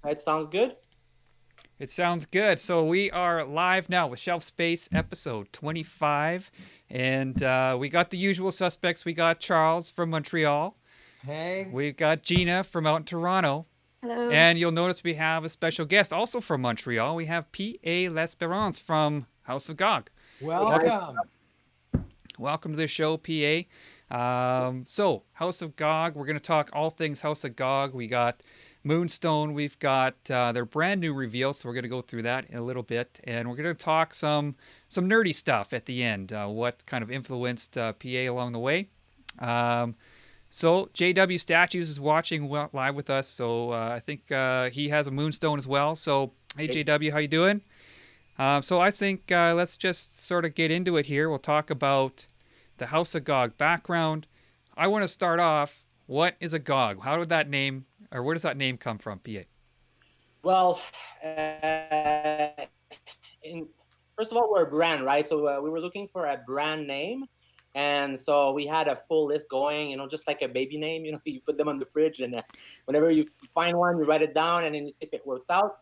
It sounds good. It sounds good. So we are live now with Shelf Space episode 25. And we got the usual suspects. We got Charles from Montreal. Hey, We got Gina from out in Toronto. Hello. And you'll notice we have a special guest also from Montreal. We have P.A. L'Espérance from House of Gog. Welcome, welcome. welcome to the show, P.A. So, House of Gog, we're going to talk all things House of Gog. We got Moonstone, we've got their brand new reveal, so we're going to go through that in a little bit. And we're going to talk some nerdy stuff at the end, what kind of influenced PA along the way. Um, so JW Statues is watching live with us, so I think he has a Moonstone as well. So hey JW, how you doing? So I think let's just sort of get into it here. We'll talk about the House of Gog background. I want to start off. What is a Gog? How did that name, or where does that name come from, PA? Well, uh, in, first of all, we're a brand, right? So we were looking for a brand name. And so we had a full list going, just like a baby name, you put them on the fridge and whenever you find one, you write it down and then you see if it works out.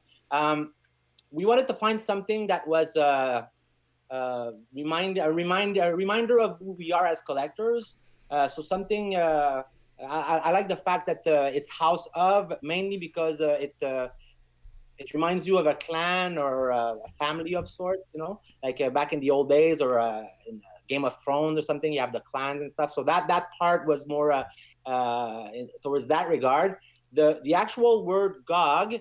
We wanted to find something that was a reminder of who we are as collectors. So something I like the fact that it's House of, mainly because it reminds you of a clan or a family of sorts, like back in the old days or in Game of Thrones or something. You have the clans and stuff. So that part was more towards that regard. The actual word GOG.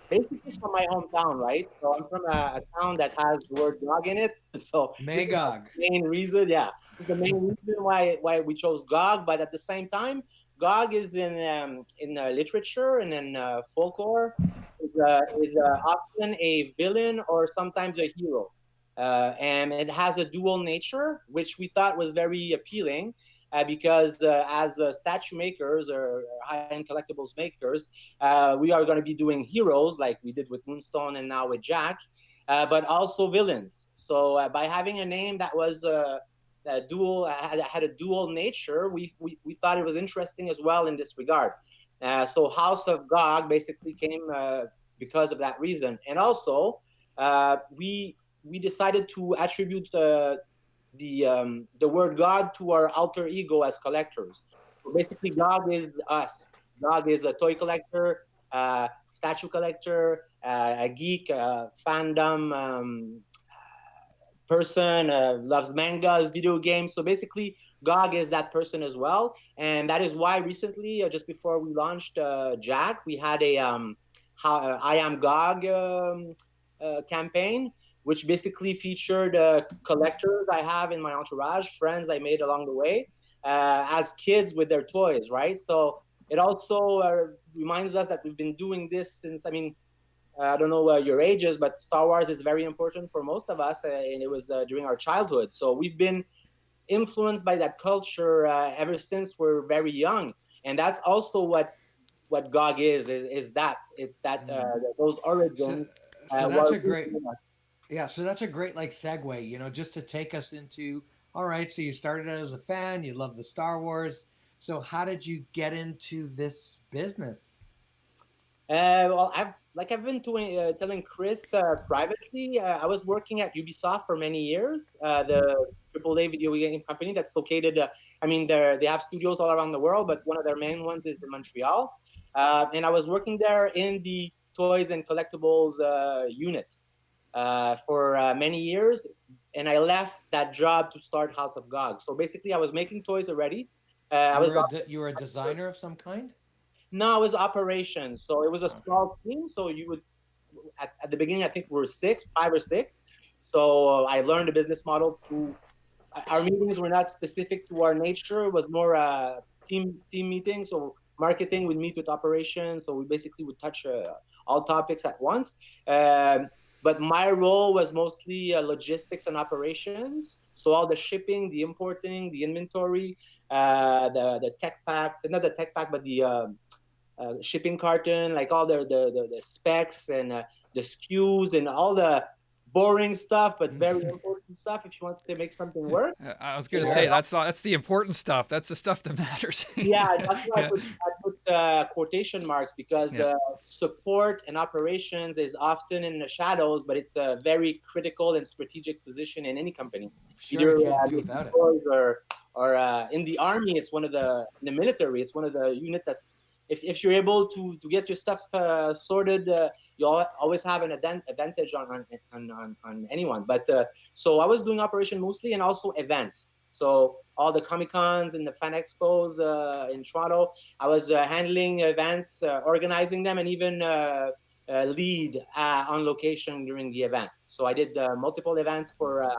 Basically, it's from my hometown, right? So I'm from a town that has the word dog in it. So this is Magog. the main reason, yeah. This is the main reason why we chose Gog. But at the same time, Gog is in literature and in folklore is often a villain or sometimes a hero. And it has a dual nature, which we thought was very appealing because as statue makers or high-end collectibles makers, we are going to be doing heroes like we did with Moonstone and now with Jack, but also villains. So by having a name that was a dual had a dual nature, we thought it was interesting as well in this regard. So House of Gog basically came because of that reason, and also we decided to attribute the word God to our alter ego as collectors. So basically, God is us. God is a toy collector, statue collector, a geek, fandom person, loves mangas, video games. So basically, GOG is that person as well. And that is why recently, just before we launched Jack, we had a I Am GOG campaign, which basically featured collectors I have in my entourage, friends I made along the way, as kids with their toys, right? So it also reminds us that we've been doing this since, I don't know your ages, but Star Wars is very important for most of us, and it was during our childhood. So we've been influenced by that culture ever since we're very young, and that's also what GOG is that it's that those So, origins. so that's Were a great, yeah. So that's a great like segue, just to take us into. All right, so you started out as a fan, you love the Star Wars. So how did you get into this business? Well, I've been telling Chris privately. I was working at Ubisoft for many years, the AAA video game company that's located. They have studios all around the world, but one of their main ones is in Montreal. And I was working there in the toys and collectibles unit for many years, and I left that job to start House of Gog. So basically, I was making toys already. I You was were you were a designer of some kind. No, it was operations. So it was a Okay. small team. So you would at the beginning, I think we were five or six. So I learned the business model through our meetings were not specific to our nature. It was more team meetings. So marketing would meet with operations. So we basically would touch all topics at once. But my role was mostly logistics and operations. So all the shipping, the importing, the inventory, the tech pack, not the tech pack, but the shipping carton, like all the specs and the SKUs and all the boring stuff, but very important stuff if you want to make something work. I was going to And say Sure. that's the important stuff. That's the stuff that matters. yeah, that's why Yeah. I put quotation marks because Yeah. the support and operations is often in the shadows, but it's a very critical and strategic position in any company. Sure, Either you can't do making without it. toys or in the army, it's one of in the military, it's one of the unit that's if you're able to get your stuff sorted, you always have an advantage on anyone. But so I was doing operation mostly and also events. So all the Comic Cons and the Fan Expos in Toronto, I was handling events, organizing them, and even lead on location during the event. So I did multiple events for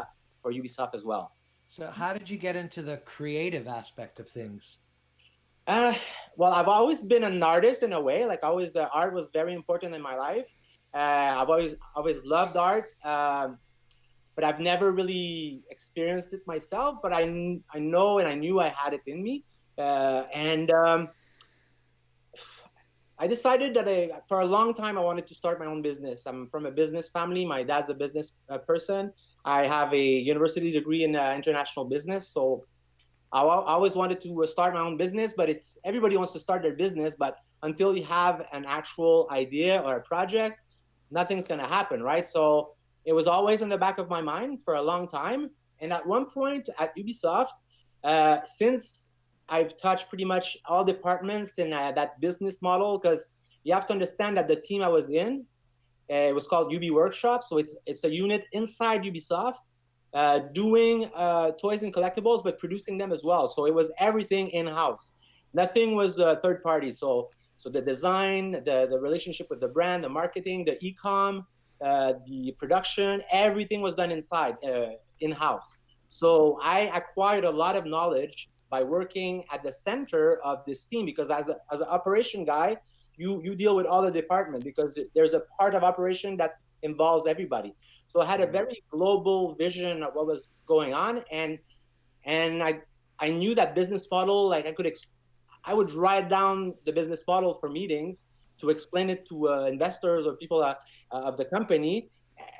Ubisoft as well. So how did you get into the creative aspect of things? Uh, well, I've always been an artist in a way. Like always, art was very important in my life. I've always loved art, but I've never really experienced it myself. But I know and I knew I had it in me, and I decided that for a long time I wanted to start my own business. I'm from a business family. My dad's a business person. I have a university degree in international business, so I always wanted to start my own business, but it's everybody wants to start their business, but until you have an actual idea or a project, nothing's gonna happen, right? So it was always in the back of my mind for a long time. And at one point at Ubisoft, since I've touched pretty much all departments in that business model, because you have to understand that the team I was in, it was called UB Workshop, so it's a unit inside Ubisoft doing toys and collectibles, but producing them as well. So it was everything in house. Nothing was third party. So the design, the relationship with the brand, the marketing, the e-com, the production, everything was done inside in house. So I acquired a lot of knowledge by working at the center of this team because as an operation guy, you deal with all the department because there's a part of operation that involves everybody. So I had a very global vision of what was going on, and I knew that business model. Like I would write down the business model for meetings to explain it to investors or people of the company.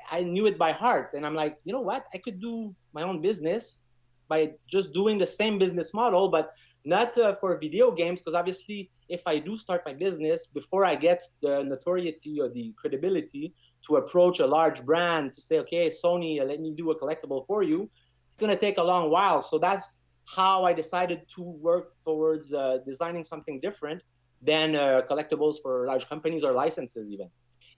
I knew it by heart, and I'm like, you know what? I could do my own business by just doing the same business model, but not for video games. Because obviously, if I do start my business, before I get the notoriety or the credibility to approach a large brand to say, okay, Sony, let me do a collectible for you, it's gonna take a long while. So that's how I decided to work towards designing something different than collectibles for large companies or licenses even.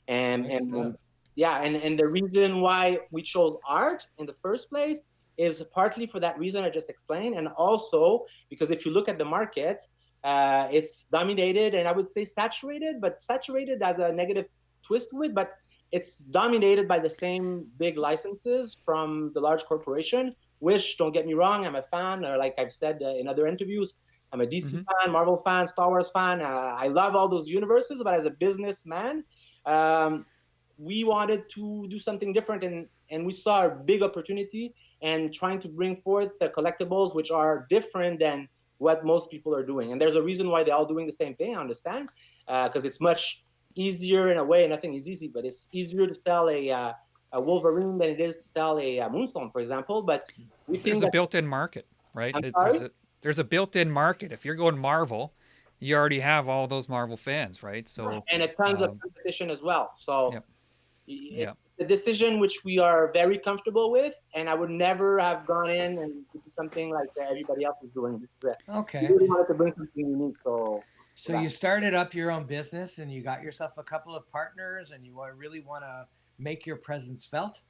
Great And stuff. yeah, and the reason why we chose art in the first place is partly for that reason I just explained, and also because if you look at the market, it's dominated and I would say saturated, but saturated as a negative twist to it, but it's dominated by the same big licenses from the large corporation, which, don't get me wrong, I'm a fan, or like I've said in other interviews, I'm a DC Mm-hmm. fan, Marvel fan, Star Wars fan. I love all those universes, but as a businessman, um, we wanted to do something different, and we saw a big opportunity and trying to bring forth the collectibles which are different than what most people are doing. And there's a reason why they're all doing the same thing, I understand, because it's much easier in a way. Nothing is easy, but it's easier to sell a Wolverine than it is to sell a Moonstone, for example. But we There's think a that, built-in market, right? I'm sorry. There's a built-in market. If you're going Marvel, you already have all those Marvel fans, right? So, And a tons of um, competition as well. So yep, it's yep. a decision which we are very comfortable with, and I would never have gone in and do something like everybody else is doing. We Okay. really wanted to bring something unique, so So you started up your own business and you got yourself a couple of partners and you really want to make your presence felt.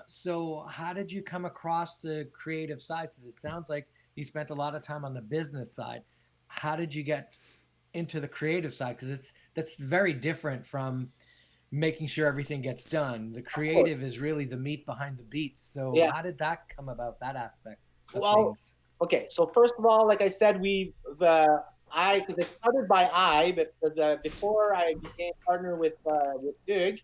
So how did you come across the creative side? Because it sounds like you spent a lot of time on the business side. How did you get into the creative side? Because that's very different from making sure everything gets done. The of course, creative is really the meat behind the beats. So yeah. how did that come about? That aspect of Well, things. okay. So first of all, like I said, I because it started by I, but because before I became partner with Hugues,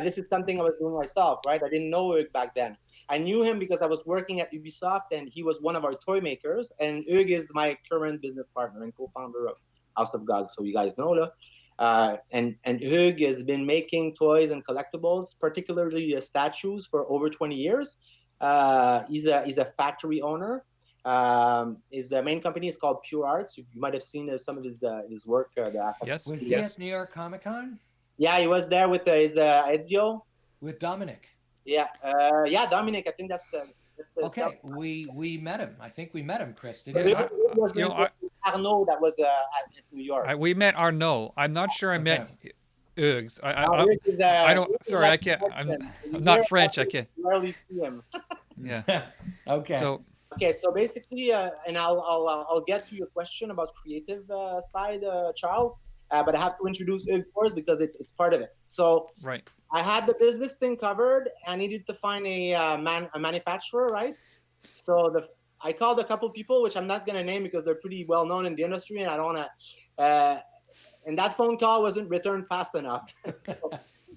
this is something I was doing myself, right? I didn't know Hugues back then. I knew him because I was working at Ubisoft, and he was one of our toy makers. And Hugues is my current business partner and co-founder of House of Gog, so you guys know that. And Hugues has been making toys and collectibles, particularly statues, for over 20 years. He's a factory owner. His main company is called Pure Arts. You might have seen some of his work. Yes, Was he yes. at New York Comic Con Yeah, he was there with his Ezio. with Dominic? Yeah, yeah, Dominic. I think that's the stuff. Okay, we met him. I think we met him, Chris. Did It you? was You with know, Arnaud that was at New York. we met Arnaud. I'm not sure I met Okay. Uggs. Rick is, I don't. Rick is Sorry, like I a can't. Mexican. I'm You not French. I can't. rarely see him. Yeah. Okay. So Okay, so basically, and I'll get to your question about creative side, Charles. But I have to introduce Hugues first because it's part of it. So right. I had the business thing covered. I needed to find a manufacturer, right? So I called a couple people, which I'm not gonna name because they're pretty well known in the industry, and I don't wanna. And that phone call wasn't returned fast enough.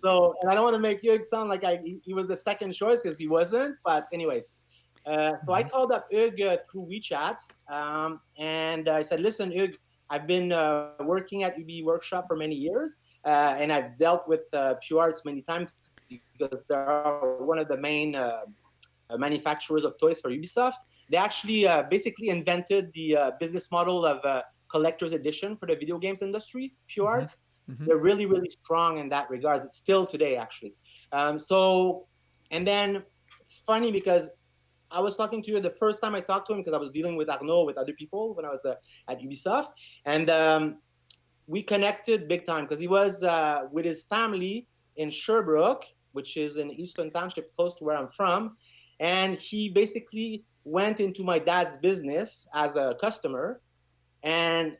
So, and I don't want to make Hugues sound like he was the second choice because he wasn't. But anyways, so I called up Hugues through WeChat, and I said, "Listen, Hugues, I've been working at UB Workshop for many years, and I've dealt with Pure Arts many times because they are one of the main manufacturers of toys for Ubisoft. They actually basically invented the business model of collector's edition for the video games industry, Pure Mm-hmm. Arts. Mm-hmm. They're really, really strong in that regards. It's still today, actually. And then it's funny because I was talking to you the first time I talked to him because I was dealing with Arnaud, with other people when I was at Ubisoft. And we connected big time because he was with his family in Sherbrooke, which is in Eastern Township, close to where I'm from. And he basically went into my dad's business as a customer. And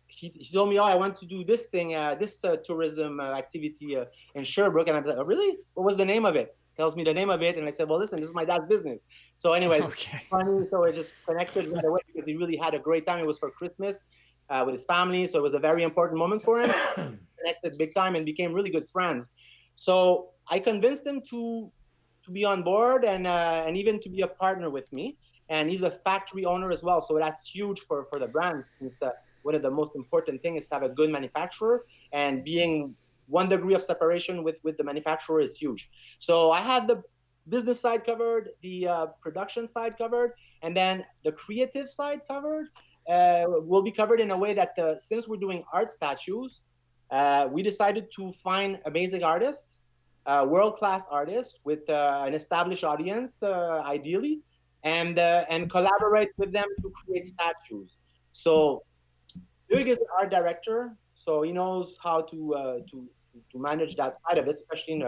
he told me, "Oh, I want to do this thing, this tourism activity in Sherbrooke." And I'm like, "Oh, really? What was the name of it?" Tells me the name of it, and I said, "Well, listen, this is my dad's business." So, anyways, Okay. funny. So I just connected right away because he really had a great time. It was for Christmas with his family, so it was a very important moment for him. Connected big time and became really good friends. So I convinced him to be on board and even to be a partner with me. And he's a factory owner as well, so that's huge for the brand. Since one of the most important things is to have a good manufacturer, and being one degree of separation with the manufacturer is huge. So I had the business side covered, the production side covered, and then the creative side covered. Will be covered in a way that since we're doing art statues, we decided to find amazing artists, world-class artists with an established audience, ideally, and collaborate with them to create statues. So Hugues is an art director, so he knows how to manage that side of it, especially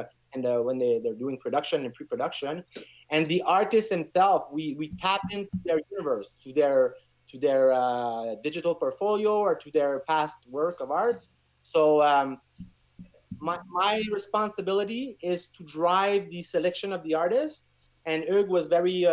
when they're doing production and pre-production. And the artist himself, we tap into their universe, to their digital portfolio or to their past work of arts. So my responsibility is to drive the selection of the artist, and Hugues was very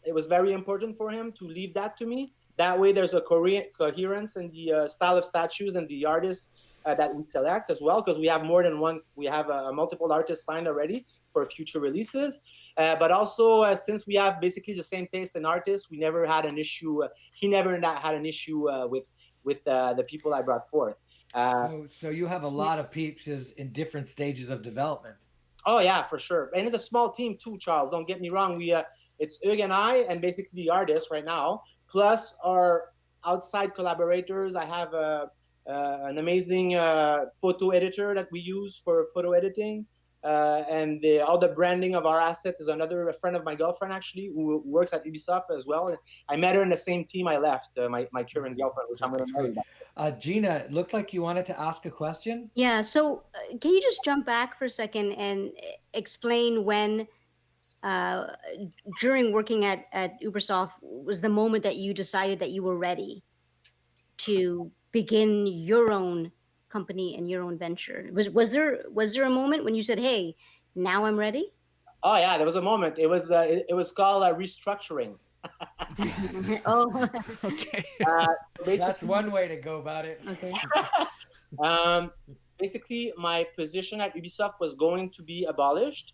it was very important for him to leave that to me. That way, there's a coherence in the style of statues and the artists that we select as well, because we have more than one. We have multiple artists signed already for future releases. But also, since we have basically the same taste in artists, we never had an issue. He never had an issue with the people I brought forth. So you have a lot of pieces in different stages of development. Oh yeah, for sure. And it's a small team too, Charles. Don't get me wrong. It's Hugues and I, and basically the artists right now, plus our outside collaborators. I have an amazing photo editor that we use for photo editing, and all the branding of our asset is another friend of my girlfriend actually who works at Ubisoft as well. I met her in the same team I left, my current girlfriend, which I'm going to marry. Gina, it looked like you wanted to ask a question. Yeah. So, can you just jump back for a second and explain when, uh, during working at Ubersoft, was the moment that you decided that you were ready to begin your own company and your own venture? Was there a moment when you said, "Hey, now I'm ready"? Oh yeah, there was a moment. It was called restructuring. Oh, Okay. So That's basically, one way to go about it. okay. um, basically, my position at Ubisoft was going to be abolished.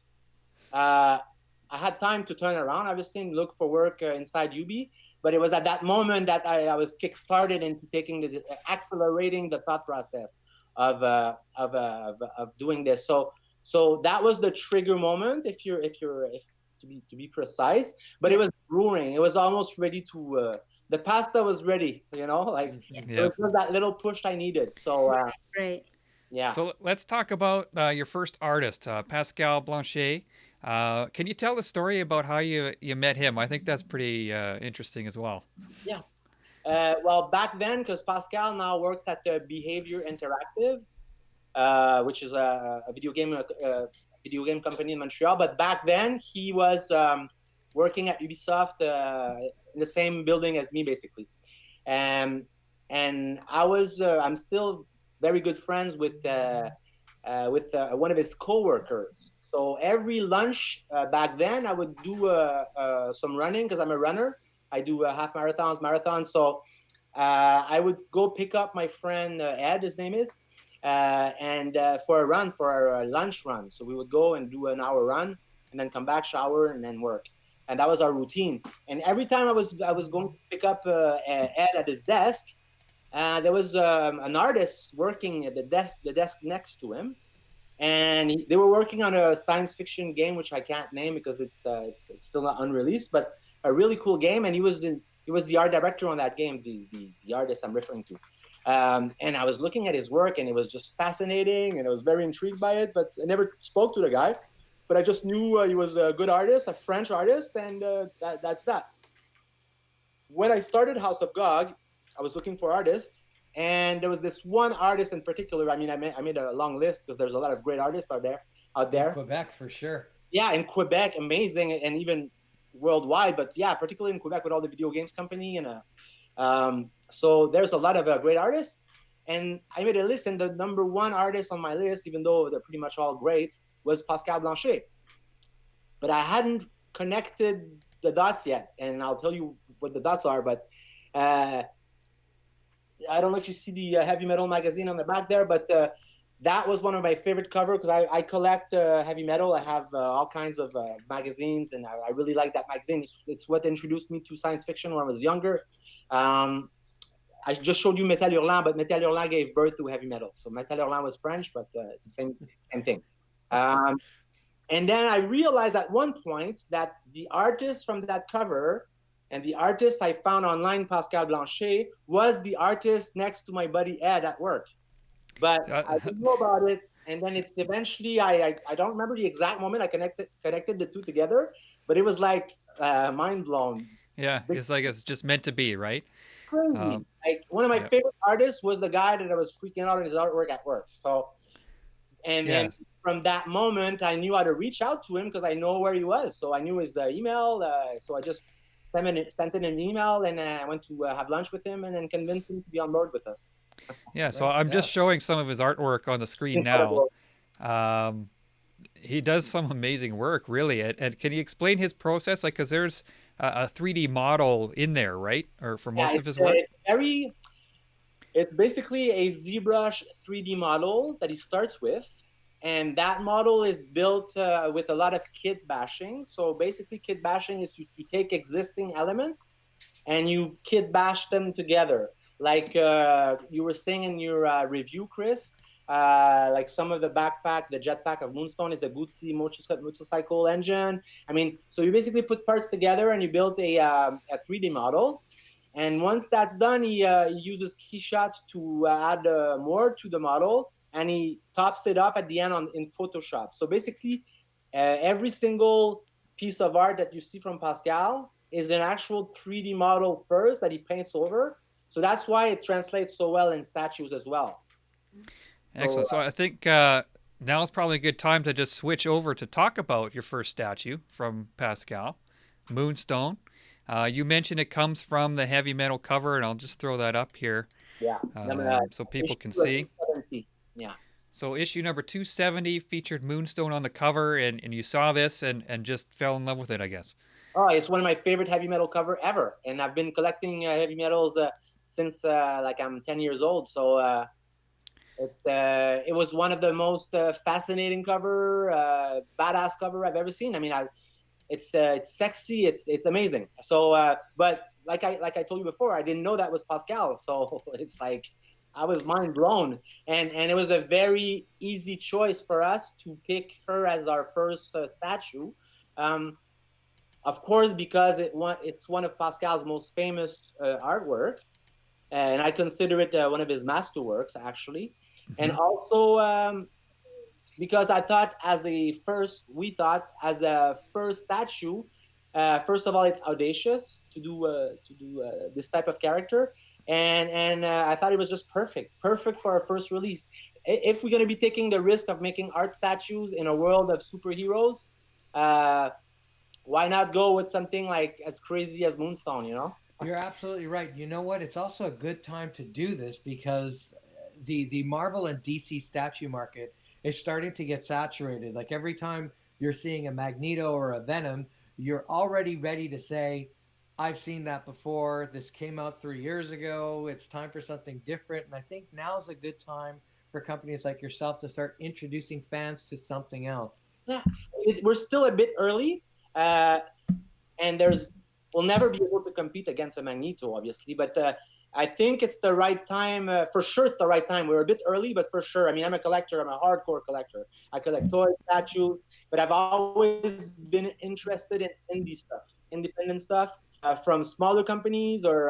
Uh, I had time to turn around, obviously, and look for work inside UB. But it was at that moment that I was kickstarted into accelerating the thought process of doing this. So that was the trigger moment. If to be precise. But it was brewing. It was almost ready to. The pasta was ready. Like it Yeah. was just that little push I needed. So Right. yeah. So let's talk about your first artist, Pascal Blanchet. Can you tell the story about how you met him? I think that's pretty interesting as well. Yeah. Well, back then, because Pascal now works at Behavior Interactive, which is a video game company in Montreal. But back then, he was working at Ubisoft in the same building as me, basically. Um, and I'm still very good friends with one of his coworkers. So every lunch back then, I would do some running because I'm a runner. I do half marathons. So I would go pick up my friend Ed, his name is, and for a run, for a lunch run. So we would go and do an hour run, and then come back, shower, and then work. And that was our routine. And every time I was going to pick up Ed at his desk, there was an artist working at the desk next to him, and they were working on a science fiction game which I can't name because it's still not unreleased, but a really cool game. And he was the art director on that game, the artist I'm referring to. And I was looking at his work, and it was just fascinating, and I was very intrigued by it. But I never spoke to the guy, but I just knew he was a good artist, a French artist, and that's that. When I started House of Gog, I was looking for artists, and there was this one artist in particular. I mean, I made a long list because there's a lot of great artists out there. Out In there, Quebec for sure. yeah, in Quebec, amazing, and even worldwide. But yeah, particularly in Quebec with all the video games company, and so there's a lot of great artists. And I made a list, and the number one artist on my list, even though they're pretty much all great, was Pascal Blanchet. But I hadn't connected the dots yet, and I'll tell you what the dots are. But uh, I don't know if you see the heavy metal magazine on the back there, but that was one of my favorite cover because I collect heavy metal. I have all kinds of magazines, and I really like that magazine. It's what introduced me to science fiction when I was younger. Um, I just showed you Metal Hurlant, but Metal Hurlant gave birth to heavy metal. So Metal Hurlant was French, but it's the same thing. Um, and then I realized at one point that the artist from that cover and the artist I found online, Pascal Blanchet, was the artist next to my buddy Ed at work. But I didn't know about it. And then it's eventually, I don't remember the exact moment I connected the two together, but it was like mind blown. Yeah, it's like it's just meant to be, right? Crazy. Like one of my Yeah. favorite artists was the guy that I was freaking out on his artwork at work. So, and then Yes. from that moment, I knew how to reach out to him because I know where he was. So I knew his email. So I just sent in an email, and I went to have lunch with him, and then convinced him to be on board with us. Yeah, so Great I'm just stuff. showing some of his artwork on the screen now. Incredible. Um, he does some amazing work, really. And can you explain his process? Like, because there's a 3D model in there, right? Or for Yeah, most of his work? it's basically a ZBrush 3D model that he starts with. And that model is built with a lot of kit bashing. So basically, kit bashing is you take existing elements and you kit bash them together. Like you were saying in your review, Chris, like some of the backpack, the jetpack of Moonstone is a Guzzi motorcycle engine. I mean, so you basically put parts together and you build a 3D model. And once that's done, he uses Keyshot to add more to the model, and he tops it off at the end in Photoshop. So basically, every single piece of art that you see from Pascal is an actual 3D model first that he paints over. So that's why it translates so well in statues as well. Excellent. So I think now's probably a good time to just switch over to talk about your first statue from Pascal, Moonstone. You mentioned it comes from the heavy metal cover, and I'll just throw that up here Yeah. so people can Issue see. 270. Yeah. So issue number 270 featured Moonstone on the cover, and you saw this and just fell in love with it, I guess. Oh, it's one of my favorite heavy metal cover ever, and I've been collecting heavy metals since like I'm 10 years old. So it was one of the most fascinating cover, badass cover I've ever seen. I mean, it's sexy, it's amazing. So, but like I told you before, I didn't know that was Pascal. So it's like I was mind blown, and it was a very easy choice for us to pick her as our first statue. Um, of course, because it's one of Pascal's most famous artwork, and I consider it one of his masterworks, actually. And Hmm. also because I thought, we thought as a first statue, first of all, it's audacious to do this type of character, and I thought it was just perfect for our first release. If we're gonna be taking the risk of making art statues in a world of superheroes, uh, why not go with something like as crazy as Moonstone? You know? You're absolutely right. You know what? It's also a good time to do this because the Marvel and DC statue market is starting to get saturated. Like every time you're seeing a Magneto or a Venom, you're already ready to say, "I've seen that before. This came out 3 years ago. It's time for something different." And I think now is a good time for companies like yourself to start introducing fans to something else. Yeah, we're still a bit early. Uh, and there's we'll never be able to compete against a Magneto, obviously. But I think it's the right time. For sure, it's the right time. We're a bit early, but for sure. I mean, I'm a collector. I'm a hardcore collector. I collect toys, statues, but I've always been interested in indie stuff, independent stuff from smaller companies, or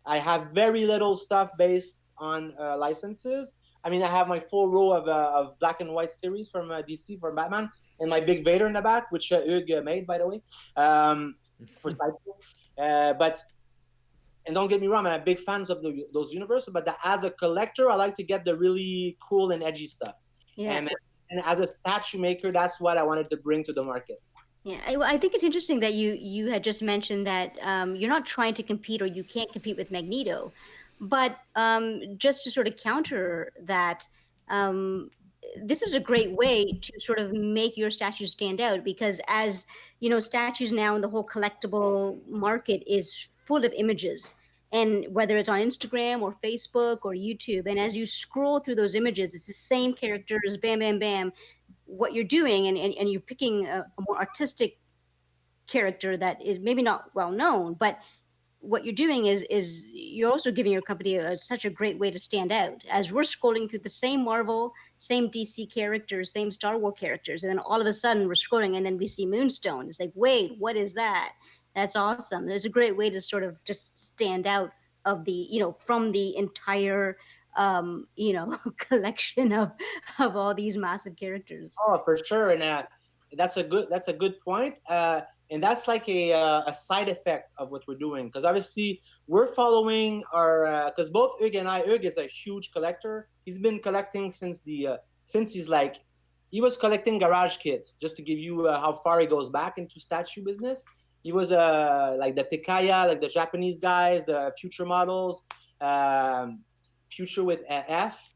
I have very little stuff based on licenses. I mean, I have my full row of black and white series from DC for Batman, and my big Vader in the back, which Hugues made, by the way. For Cycle. But and don't get me wrong, I'm a big fans of those universes. But as a collector, I like to get the really cool and edgy stuff. Yeah. And as a statue maker, that's what I wanted to bring to the market. Yeah, I think it's interesting that you had just mentioned that you're not trying to compete or you can't compete with Magneto, but just to sort of counter that, um, this is a great way to sort of make your statues stand out because as you know, statues now in the whole collectible market is full of images. And whether it's on Instagram or Facebook or YouTube, and as you scroll through those images, it's the same characters, bam, bam, bam, what you're doing and you're picking a more artistic character that is maybe not well known, but what you're doing is you're also giving your company such a great way to stand out as we're scrolling through the same Marvel, same DC characters, same Star Wars characters, and then all of a sudden we're scrolling and then we see Moonstone. It's like, wait, what is that? That's awesome. There's a great way to sort of just stand out of the, you know, from the entire you know, collection of all these massive characters. Oh, for sure, and that's a good point. And that's like a side effect of what we're doing because obviously we're following our because both Hugues and I. Hugues is a huge collector. He's been collecting since he's like he was collecting garage kits. Just to give you how far he goes back into statue business. He was like the Tekaya, like the Japanese guys, the future models, um, future with F.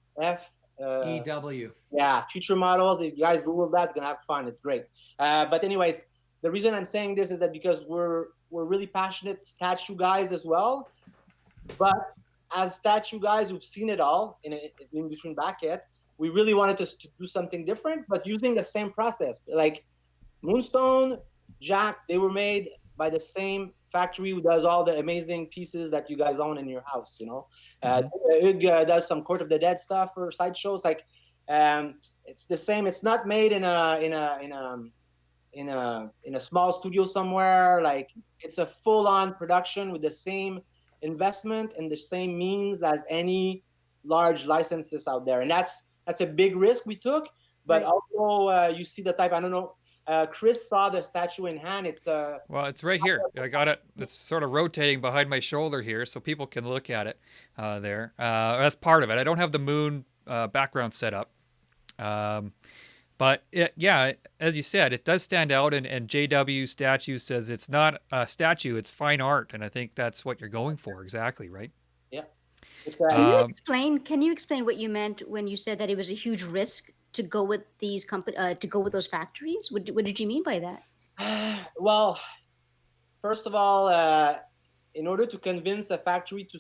EW. Yeah, future models. If you guys Google that, you're gonna have fun. It's great. But anyways, the reason I'm saying this is that because we're really passionate statue guys as well. But as statue guys who've seen it all in between bracket, we really wanted to do something different, but using the same process. Like Moonstone, Jack, they were made by the same factory who does all the amazing pieces that you guys own in your house. You know, Hmm. Hugues does some Court of the Dead stuff or sideshows. Like, it's the same. It's not made in a small studio somewhere. Like, it's a full on production with the same investment and the same means as any large licenses out there, and that's a big risk we took. But Right. also, you see the type. I don't know. Chris saw the statue in hand. It's Well, it's right here. I got it. It's sort of rotating behind my shoulder here, so people can look at it there. That's part of it. I don't have the moon background set up. Um, but yeah, as you said, it does stand out, and JW Statue says it's not a statue, it's fine art, and I think that's what you're going for exactly, right? yeah. It's Um, Can you explain what you meant when you said that it was a huge risk to go with these to go with those factories? What did you mean by that? well, first of all, in order to convince a factory to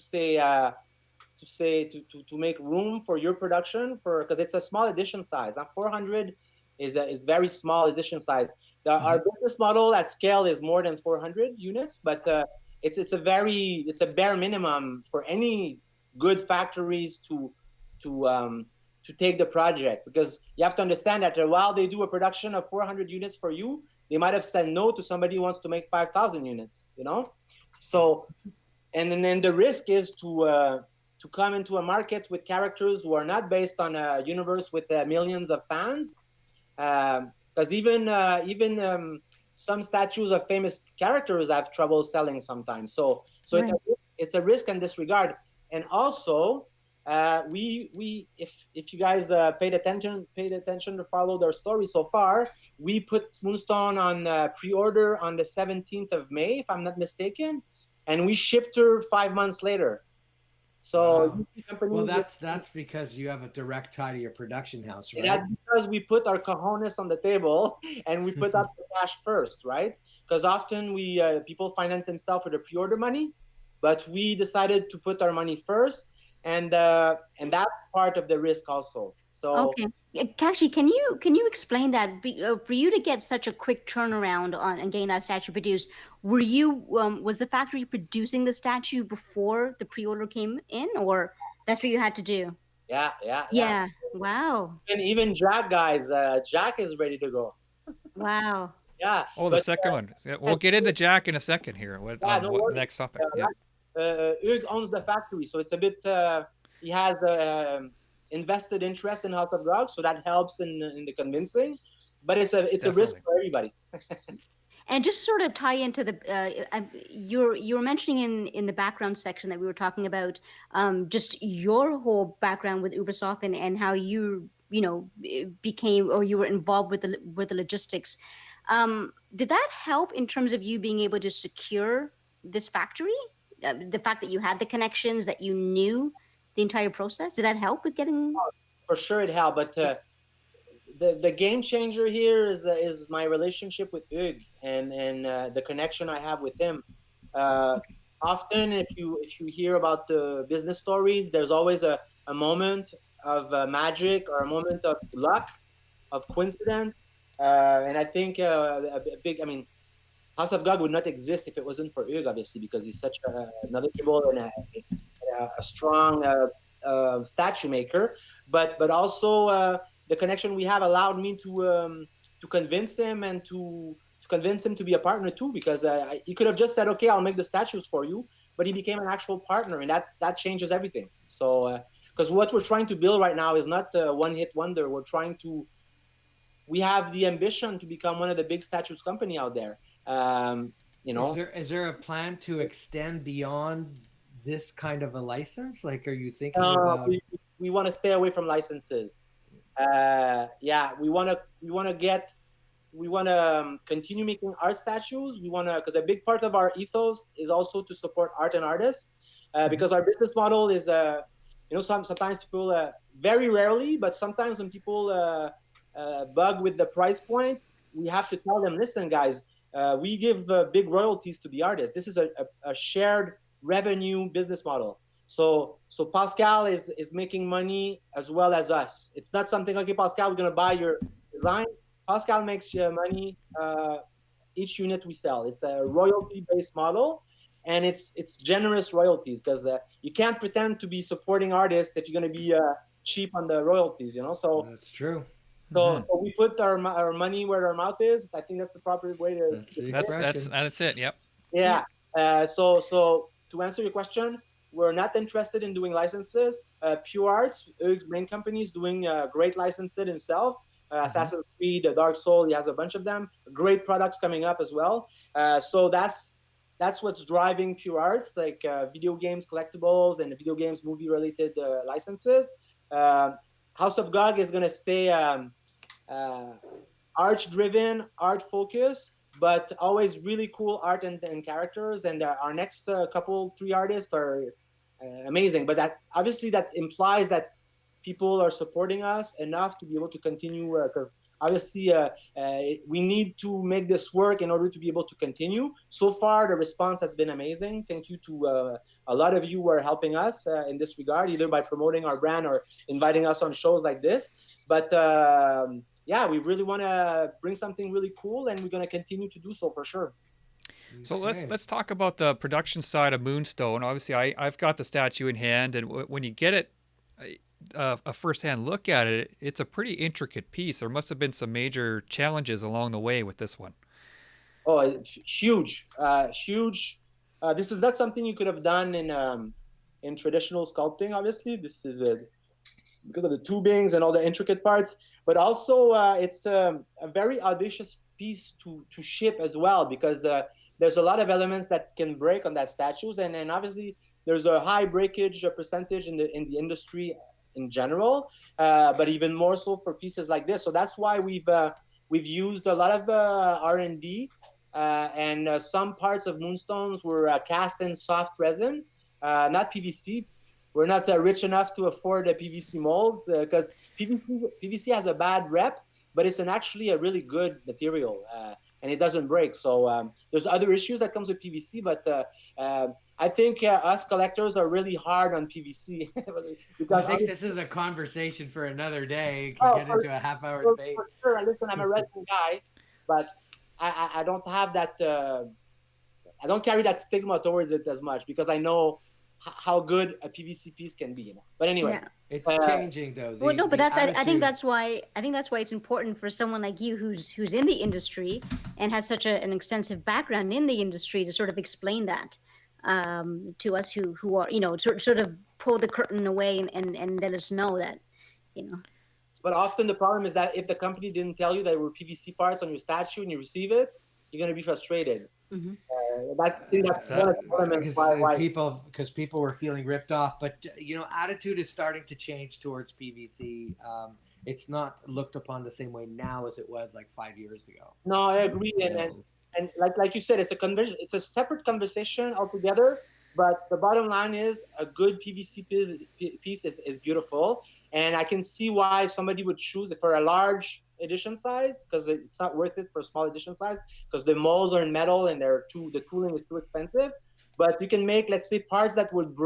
make room for your production for because it's a small edition size. 400 is very small edition size. Our mhm. business model at scale is more than 400 units, but it's a bare minimum for any good factories to to take the project because you have to understand that while they do a production of 400 units for you, they might have said no to somebody who wants to make 5,000 units, you know? So, and then the risk is to come into a market with characters who are not based on a universe with millions of fans. Because even some statues of famous characters have trouble selling sometimes. So Right. it's a risk in this regard. And also, we if you guys paid attention to follow their story so far, we put Moonstone on pre-order on the 17th of May, if I'm not mistaken, and we shipped her 5 months later. So Wow. Well, companies, that's because you have a direct tie to your production house, that's right? because we put our cojones on the table and we put up the cash first, right? Because often we people finance themselves with the pre-order money, but we decided to put our money first, and that's part of the risk also. So Okay. Kashi, can you explain that? For you to get such a quick turnaround on and getting that statue produced, was the factory producing the statue before the pre-order came in, or that's what you had to do? yeah, yeah, yeah. Yeah. Wow. And even Jack guys, Jack is ready to go. Wow. Yeah, Oh, the but second one. Yeah, we'll get into Jack in a second here. yeah, On no what worries. next topic? Yeah, Hugues owns the factory, so it's a bit. He has invested interest in House of Gog, so that helps in the convincing. But it's a risk definitely. for everybody. And just sort of tie into the you were mentioning in the background section that we were talking about just your whole background with Ubisoft and how became or you were involved with the logistics. Did that help in terms of you being able to secure this factory? The fact that you had the connections, that you knew the entire process, did that help with getting? For sure, it helped. But the game changer here is my relationship with Hugues and the connection I have with him. Uh, Often, if you hear about the business stories, there's always a moment of magic or a moment of luck, of coincidence. And I think a big, I mean, House of God would not exist if it wasn't for Hugues, obviously, because he's such a knowledgeable and a strong statue maker. But also the connection we have allowed me to convince him and to convince him to be a partner too, because he could have just said, "Okay, I'll make the statues for you," but he became an actual partner, and that changes everything. So. Because what we're trying to build right now is not a one-hit wonder. We have the ambition to become one of the big statues company out there. Um, you know, Is there a plan to extend beyond this kind of a license? Like, are you thinking about? we want to stay away from licenses. Yeah, we want to continue making art statues. We want to, because a big part of our ethos is also to support art and artists, because our business model is sometimes people very rarely, but sometimes when people bug with the price point, we have to tell them, listen, guys, we give big royalties to the artist. This is a shared revenue business model. So Pascal is making money as well as us. It's not something, okay, Pascal, we're gonna buy your design. Pascal makes money each unit we sell. It's a royalty based model, and it's generous royalties, because you can't pretend to be supporting artists if you're gonna be cheap on the royalties. So That's true. so we put our money where our mouth is. I think that's the proper way to That's the say it. expression. That's it. Yep. Yeah. Yeah. So to answer your question, we're not interested in doing licenses. Pure Arts, Hugues' main company, is doing great licenses himself. Assassin's Creed, Dark Soul, he has a bunch of them. Great products coming up as well. So that's what's driving Pure Arts, like video games, collectibles, and video games, movie-related licenses. Um House of Gog is going to stay uh, art driven, art focused, but always really cool art and characters. And our next couple, three artists are amazing. But that obviously that implies that people are supporting us enough to be able to continue, because obviously we need to make this work in order to be able to continue. So far, the response has been amazing. Thank you to a lot of you who are helping us in this regard, either by promoting our brand or inviting us on shows like this. But yeah, we really want to bring something really cool, and we're going to continue to do so for sure. So Okay. let's talk about the production side of Moonstone. Obviously, I've got the statue in hand, and when you get it, a first-hand look at it, it's a pretty intricate piece. There must have been some major challenges along the way with this one. Oh, it's huge, huge. This is not something you could have done in traditional sculpting. Obviously, this is because of the tubings and all the intricate parts, but also it's a very audacious piece to ship as well, because there's a lot of elements that can break on that statues, and obviously there's a high breakage percentage in the industry in general, but even more so for pieces like this. So that's why we've used a lot of R&D, and some parts of Moonstones were cast in soft resin, not PVC. We're not rich enough to afford the PVC molds, because PVC has a bad rep, but it's actually a really good material, and it doesn't break. So there's other issues that comes with PVC, but I think us collectors are really hard on PVC I because think this is a conversation for another day. It could oh, get into a half-hour debate. for sure. Listen, I'm a resin guy, but I don't have that. I don't carry that stigma towards it as much, because I know how good a PVC piece can be. But anyways, Yeah. It's uh, changing though. Well, no, but The that's I think attitude. that's why it's important for someone like you who's in the industry and has such an extensive background in the industry to sort of explain that to us who are sort of pull the curtain away and let us know that you know but often the problem is that if the company didn't tell you that there were PVC parts on your statue and you receive it, you're going to be frustrated. hmm I think that's one That of the elements Because why. people were feeling ripped off, but attitude is starting to change towards PVC. It's not looked upon the same way now as it was like 5 years ago. No, I agree, and like you said, it's a separate conversation altogether. But the bottom line is a good PVC piece is beautiful, and I can see why somebody would choose it for a large edition size, because it's not worth it for a small edition size, because the molds are in metal and the tooling is too expensive. But you can make, let's say, parts that would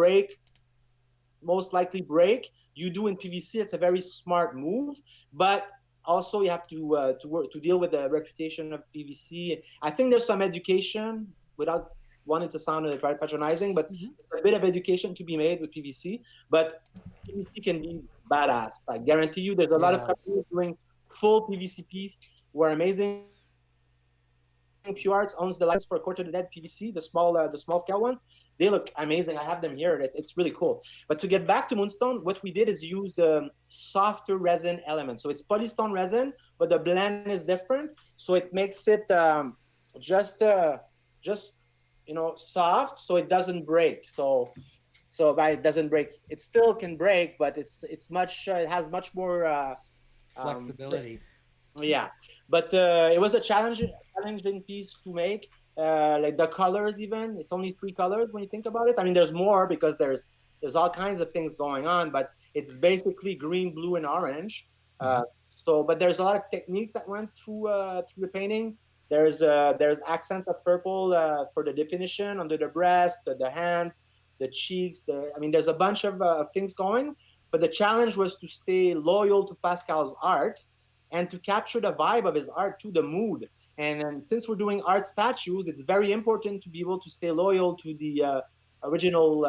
most likely break. You do in PVC. It's a very smart move, but also you have to work to deal with the reputation of PVC. I think there's some education, without wanting to sound patronizing, but hmm a bit of education to be made with PVC. But PVC can be badass. I guarantee you, there's a lot of Yeah. companies doing full PVC piece who are amazing. Pure Arts owns the license for a quarter to dead PVC, the small scale one. They look amazing. I have them here. It's really cool. But to get back to Moonstone, what we did is use the softer resin element. So it's polystone resin, but the blend is different. So it makes it just just soft, so it doesn't break. So by it doesn't break, it still can break, but it's much it has much more um, Flexibility. yeah, but it was a challenging piece to make. Like the colors, even it's only three colors when you think about it. I mean, there's more because there's all kinds of things going on, but it's basically green, blue, and orange. Mhm. But there's a lot of techniques that went through the painting. There's accents of purple for the definition under the breast, the hands, the cheeks. I mean, there's a bunch of things going. But the challenge was to stay loyal to Pascal's art and to capture the vibe of his art to the mood. And since we're doing art statues, it's very important to be able to stay loyal to the original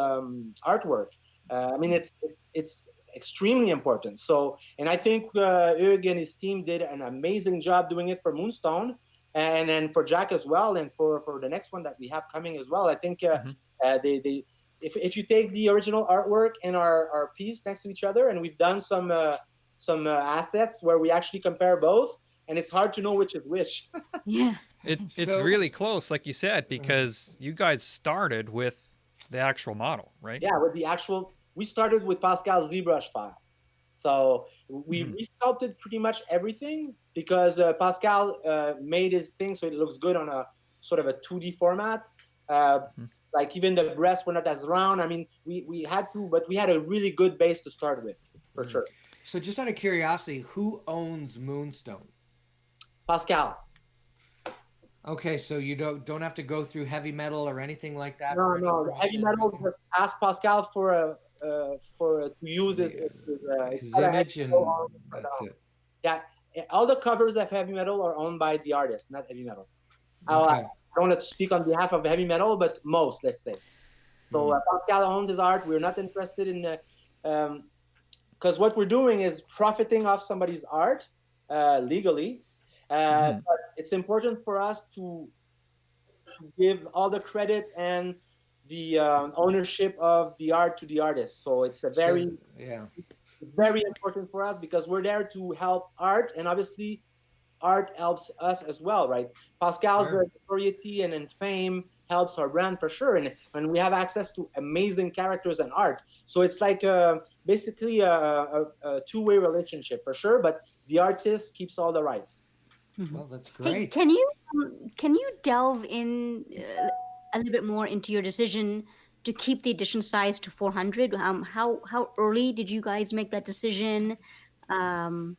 artwork. I mean, it's extremely important. So, and I think Hugues and his team did an amazing job doing it for Moonstone, and then for Jack as well, and for the next one that we have coming as well. I think Mhm. they if you take the original artwork and our piece next to each other, and we've done some assets where we actually compare both, and it's hard to know which is which. yeah It's So, really close, like you said, because you guys started with the actual model, right? Yeah, with the actual, we started with Pascal's ZBrush file. So we Mhm. resculpted pretty much everything because Pascal made his thing so it looks good on a sort of a 2D format. Uh, Mhm. like even the breasts were not as round. I mean, we had to, but we had a really good base to start with, for mm. sure. So just out of curiosity, who owns Moonstone? Pascal. Okay, so you don't have to go through heavy metal or anything like that No, for any no, the heavy permission or metals anything. just ask Pascal to use The it's his got a heavy image metal and on it for that's now. it. Yeah, all the covers of heavy metal are owned by the artist, not heavy metal. I Okay. don't want to speak on behalf of heavy metal, but most, let's say. So Hmm. Pascal owns his art. We're not interested in because what we're doing is profiting off somebody's art legally. Mhm. But it's important for us to give all the credit and the ownership of the art to the artist. So it's a Sure. very, Yeah. very important for us because we're there to help art, and obviously art helps us as well, right? Pascal's Sure. notoriety and fame helps our brand for sure, and we have access to amazing characters and art. So it's like basically a two-way relationship for sure. But the artist keeps all the rights. Well, that's Hey, great. can you delve in a little bit more into your decision to keep the edition size to 400? How early did you guys make that decision? Um,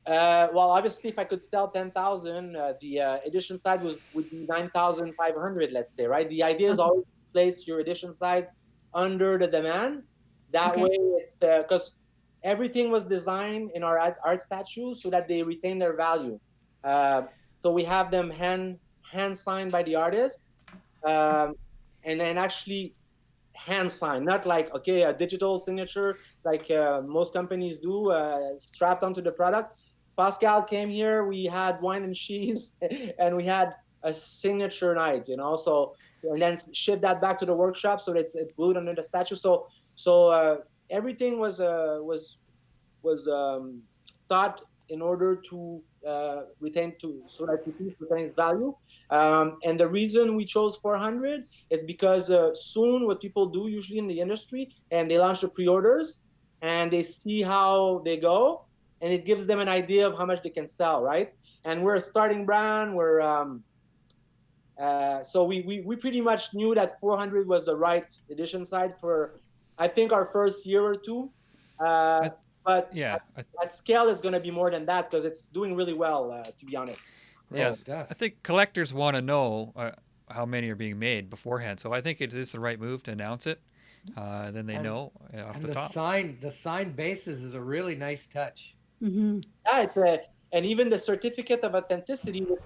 Well, obviously, if I could sell 10,000, the edition size would be 9,500, let's say, right? The idea is okay, always to place your edition size under the demand. That way, okay, it's because everything was designed in our art statues so that they retain their value. Uh, so we have them hand signed by the artist, um, and then actually hand sign, not like okay a digital signature like most companies do strapped onto the product. Pascal came here, we had wine and cheese, and we had a signature night, so and then ship that back to the workshop so that it's glued under the statue. So everything was thought in order to retain to so that the piece retain its value. And the reason we chose 400 is because soon what people do usually in the industry, and they launch the pre-orders and they see how they go, and it gives them an idea of how much they can sell, right? And we're a starting brand. So we pretty much knew that 400 was the right edition size for, I think, our first year or two. Uh, I, but yeah, at scale, it's going to be more than that because it's doing really well, to be honest. yeah. Great stuff. I think collectors want to know how many are being made beforehand. So I think it is the right move to announce it. Then they And know off and the the top. sign basis is a really nice touch. hmm Yeah, and even the certificate of authenticity, which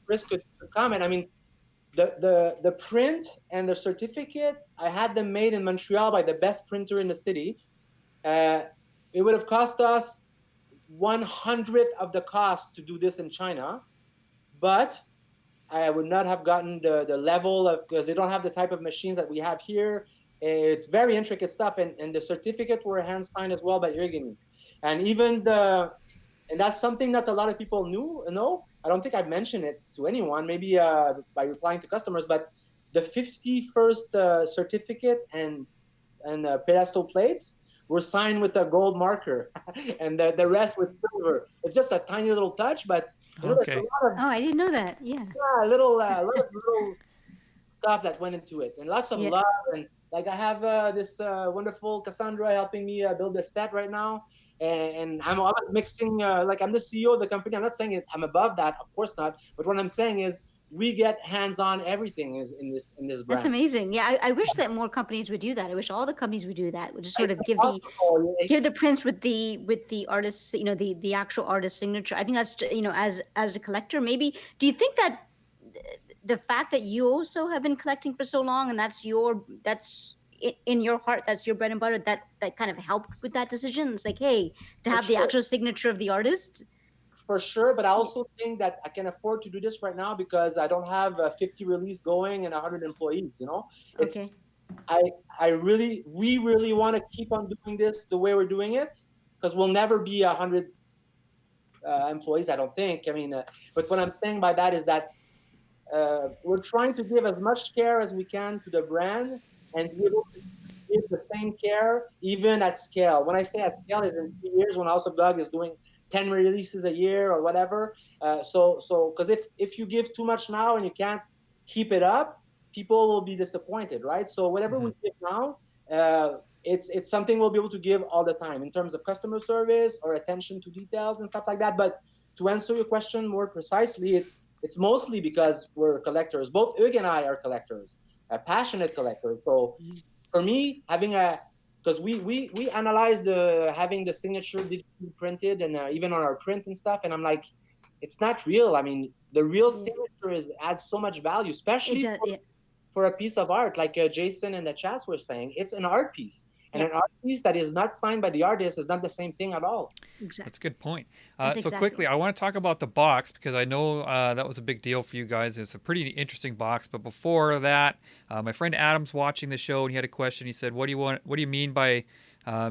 Chris could comment. I mean, the print and the certificate, I had them made in Montreal by the best printer in the city. Uh, it would have cost us 1/100th of the cost to do this in China, but I would not have gotten the level of, because they don't have the type of machines that we have here. It's very intricate stuff, and the certificate were hand signed as well by Irgini, and even and that's something that a lot of people know. I don't think I've mentioned it to anyone, maybe by replying to customers, but the 51st certificate and pedestal plates were signed with a gold marker, and the rest with silver. It's just a tiny little touch, but there's a Okay. lot of Oh, I didn't know that. Yeah, a lot of little stuff that went into it, and lots of yeah. love. And like I have this wonderful Cassandra helping me build a stat right now, and I'm always mixing. Like I'm the CEO of the company. I'm not saying I'm above that, of course not. But what I'm saying is we get hands-on everything is in this That's brand. amazing. Yeah, I wish that more companies would do that. I wish all the companies would do that. Would just sort It's of impossible. give the prints with the artist's, the actual artist signature. I think that's as a collector, maybe. Do you think that the fact that you also have been collecting for so long, and that's in your heart, that's your bread and butter, that kind of helped with that decision? It's like, hey, to For have the sure. actual signature of the artist. For sure, but I Yeah. also think that I can afford to do this right now because I don't have a 50 release going and 100 employees. It's Okay. I we really want to keep on doing this the way we're doing it because we'll never be 100 employees. I don't think. I mean, but what I'm saying by that is that we're trying to give as much care as we can to the brand and be able to give the same care even at scale. When I say at scale, is in 3 years when House of Gog is doing 10 releases a year or whatever. So because if you give too much now and you can't keep it up, people will be disappointed, right? So whatever we Mhm. give now, it's something we'll be able to give all the time in terms of customer service or attention to details and stuff like that. But to answer your question more precisely, it's mostly because we're collectors. Both Hugues and I are collectors, passionate collectors. So Mhm. for me, having a because we analyzed the having the signature digitally printed and even on our print and stuff, and I'm like, it's not real. I mean, the real Yeah. signature is adds so much value, It especially does. Yeah. for a piece of art, like Jason and the chats were saying. It's an art piece. And Yeah, an art piece that is not signed by the artist is not the same thing at all. That's a exactly. good point. That's So exactly quickly, right. I want to talk about the box because I know that was a big deal for you guys. It's a pretty interesting box. But before that, my friend Adam's watching the show and he had a question. He said, "What do you want? What do you mean by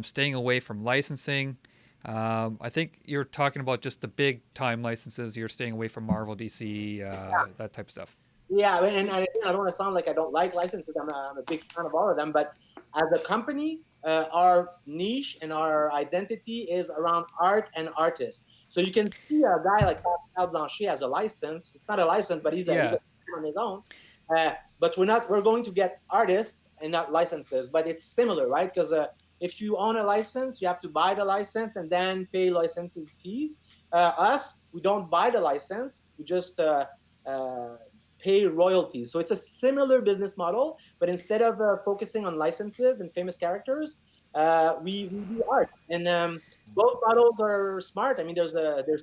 staying away from licensing?" I think you're talking about just the big time licenses. You're staying away from Marvel, DC, that type of stuff. Yeah, and I don't want to sound like I don't like licenses. I'm a big fan of all of them. But as a company, our niche and our identity is around art and artists. So you can see a guy like Pascal Blanchet has a license. It's not a license, but he's a Yeah, on his own. But we're not. We're going to get artists and not licenses. But it's similar, right? Because if you own a license, you have to buy the license and then pay licensing fees. Us, we don't buy the license. We just uh, pay royalties. So it's a similar business model, but instead of focusing on licenses and famous characters, we do art. And both models are smart. I mean, there's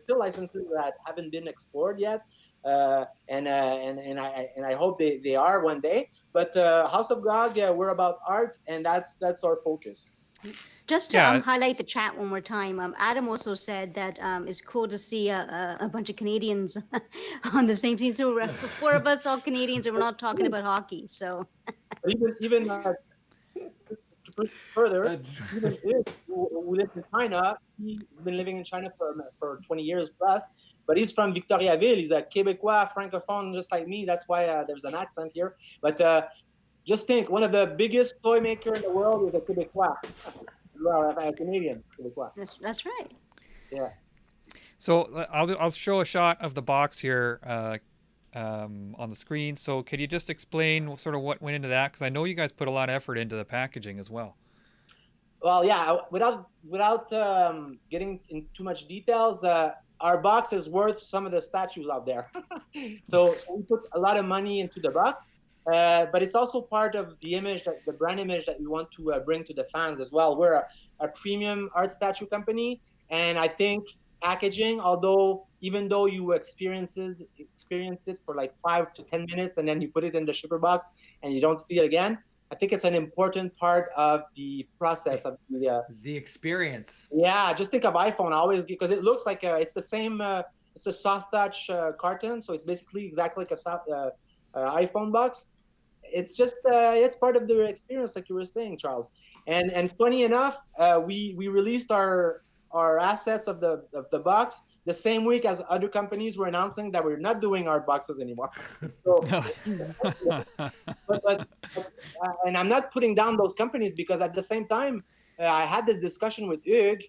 still licenses that haven't been explored yet, and I hope they are one day. But House of Gog, we're about art, and that's our focus. Just to yeah, highlight the chat one more time, Adam also said that it's cool to see a bunch of Canadians on the same scene. So four of us all Canadians, and we're not talking about hockey. So But even to push further, That's even if who lives in China, he's been living in China for 20 years plus, but he's from Victoriaville. He's a Québécois, francophone, just like me. That's why there's an accent here. But just think, one of the biggest toy maker in the world is a Québécois. Well, a Canadian Québécois. that's right. Yeah. So I'll show a shot of the box here on the screen. So could you just explain sort of what went into that? Because I know you guys put a lot of effort into the packaging as well. Well, yeah. Without getting in too much details, our box is worth some of the statues out there. So we put a lot of money into the box, but it's also part of the image, the brand image that we want to bring to the fans as well. We're a premium art statue company, and I think packaging, although even though you experience it for like 5 to 10 minutes, and then you put it in the shipper box and you don't see it again, I think it's an important part of the process of the. the experience. Yeah, just think of iPhone. I always because it looks like it's the same. It's a soft touch carton, so it's basically exactly like a soft iPhone box. It's just it's part of the experience, like you were saying, Charles. And funny enough, we released our assets of the box the same week as other companies were announcing that we're not doing art boxes anymore. So, and I'm not putting down those companies because at the same time, I had this discussion with Hugues.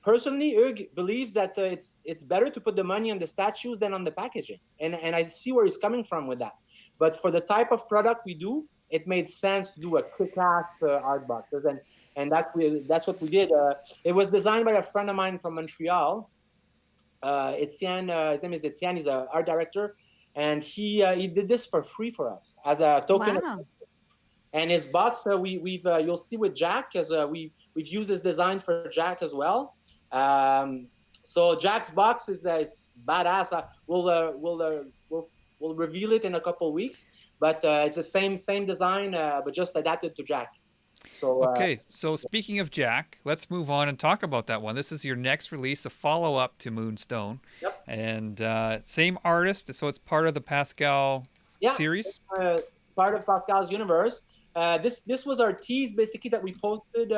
Personally, Hugues believes that it's better to put the money on the statues than on the packaging, and I see where he's coming from with that. But for the type of product we do, it made sense to do a quick-ass art boxes, and that's what we did. It was designed by a friend of mine from Montreal, Etienne. His name is Etienne. He's an art director, and he did this for free for us as a token of. Wow. And his box, we've you'll see with Jack, as we've used his design for Jack as well. Um, so Jack's box is badass. We'll reveal it in a couple of weeks, but it's the same design, but just adapted to Jack. So Okay, so speaking of Jack, let's move on and talk about that one. This is your next release, a follow up to Moonstone, yep, and same artist, so it's part of the Pascal yeah, series. part of Pascal's universe. This was our tease basically that we posted.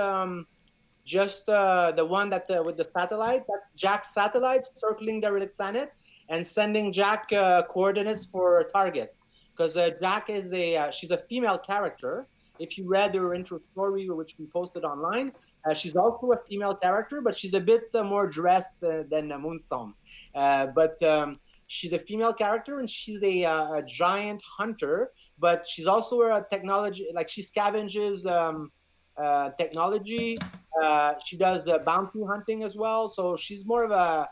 Just the one that with the satellite, that's Jack's satellite circling the relic planet and sending Jack coordinates for targets. Because Jack is she's a female character. If you read her intro story, which we posted online, she's also a female character, but she's a bit more dressed than Moonstone. But she's a female character, and she's a giant hunter. But she's also a technology, like she scavenges technology. She does bounty hunting as well. So she's more of a,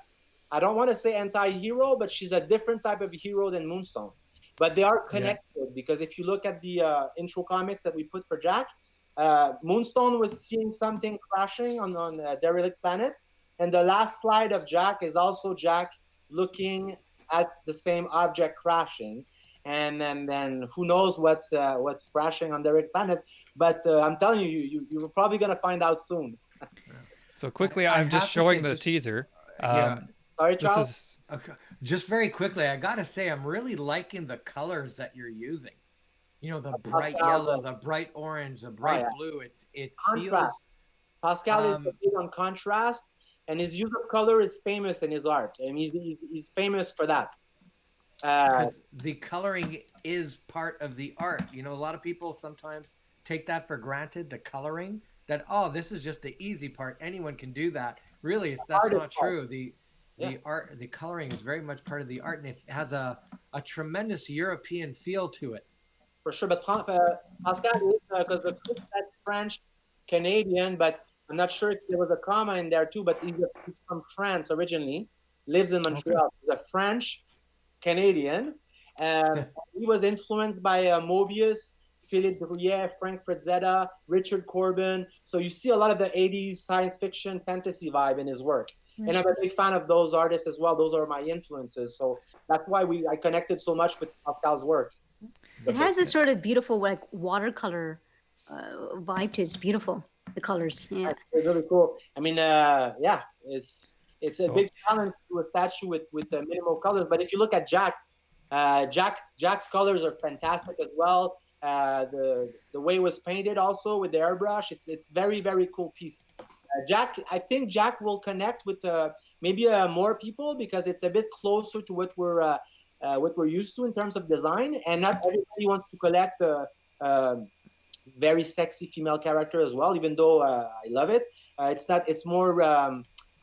I don't want to say anti-hero, but she's a different type of hero than Moonstone. But they are Yeah. connected because if you look at the intro comics that we put for Jack, Moonstone was seeing something crashing on a derelict planet. And the last slide of Jack is also Jack looking at the same object crashing. and then who knows what's crashing on the planet. But I'm telling you, you're probably gonna find out soon. So quickly, I I'm just have to say, showing the teaser. yeah, Sorry, This Charles. is okay, just very quickly, I gotta say, I'm really liking the colors that you're using. You know, the bright Pascal, yellow, the bright orange, the oh yeah, bright blue. It contrast. feels Pascal is um big on contrast, and his use of color is famous in his art. I mean, he's famous for that. Uh, because the coloring is part of the art. You know, a lot of people sometimes take that for granted, the coloring, that oh, this is just the easy part. Anyone can do that. Really, that's artist not part. true. Yeah, The art, the coloring is very much part of the art, and it has a tremendous European feel to it. for sure. But Pascal is because the cook said French Canadian, but I'm not sure if there was a comma in there too. But he's from France originally, lives in okay. Montreal. He's a French Canadian. He was influenced by Mobius, Philippe Bruyère, Frank Frazetta, Richard Corbin. So you see a lot of the 80s science fiction fantasy vibe in his work. And I'm a big fan of those artists as well. Those are my influences. So that's why I connected so much with Pascal's work. It has this sort of beautiful like watercolor vibe to it. It's beautiful. The colors. Yeah. It's really cool. I mean, yeah, it's a So big challenge to a statue with minimal colors. But if you look at Jack's colors are fantastic as well. The way it was painted also with the airbrush, it's very cool piece. Jack, I think Jack will connect with maybe more people because it's a bit closer to what we're used to in terms of design, and not everybody wants to collect uh, very sexy female character as well. Even though I love it, it's not. It's more.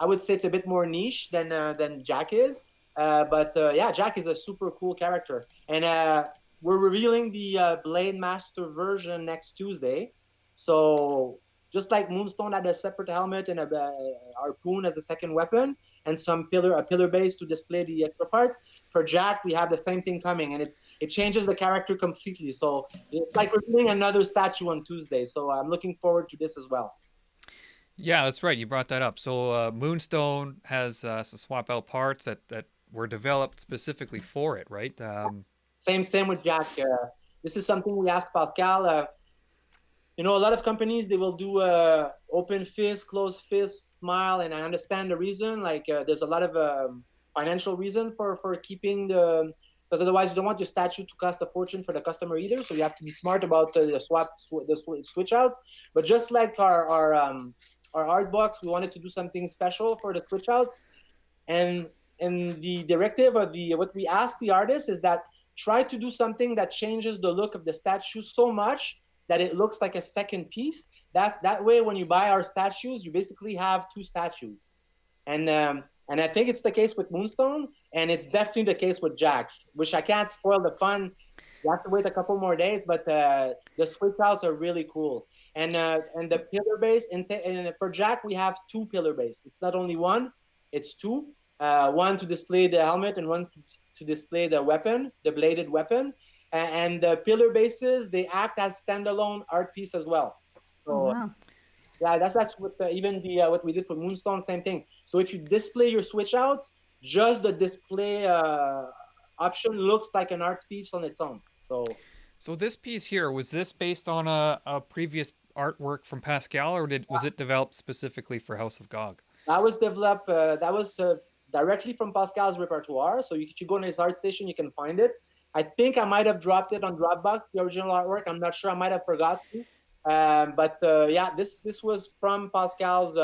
I would say it's a bit more niche than Jack is. But yeah, Jack is a super cool character, and we're revealing the Blade Master version next Tuesday. So just like Moonstone had a separate helmet and a harpoon as a second weapon, and a pillar base to display the extra parts. For Jack, we have the same thing coming, and it changes the character completely. So it's like we're doing another statue on Tuesday. So I'm looking forward to this as well. yeah, that's right. You brought that up. So Moonstone has some swap out parts that were developed specifically for it, right? Same with Jack. This is something we asked Pascal. A lot of companies they will do open fist, closed fist, smile, and I understand the reason. Like there's a lot of financial reason for keeping the because otherwise you don't want your statue to cost a fortune for the customer either. So you have to be smart about the switch outs. But just like our art box, we wanted to do something special for the switch outs, and the directive of the what we asked the artist is that try to do something that changes the look of the statue so much that it looks like a second piece. That way, when you buy our statues, you basically have two statues. And I think it's the case with Moonstone, and it's definitely the case with Jack, which I can't spoil the fun. You have to wait a couple more days, but the switch outs are really cool. And the pillar base, and for Jack, we have two pillar base. It's not only one, it's two. One to display the helmet and one to display the weapon, the bladed weapon. And the pillar bases, they act as standalone art piece as well. Oh So wow. yeah, that's what even the what we did for Moonstone, same thing. So if you display your switch outs, just the display option looks like an art piece on its own. So So this piece here, was this based on a previous artwork from Pascal, or was it developed specifically for House of Gog? that was developed. That was directly from Pascal's repertoire. So if you go to his art station, you can find it. I think I might have dropped it on Dropbox, the original artwork. I'm not sure. I might have forgot to. But yeah, this was from Pascal's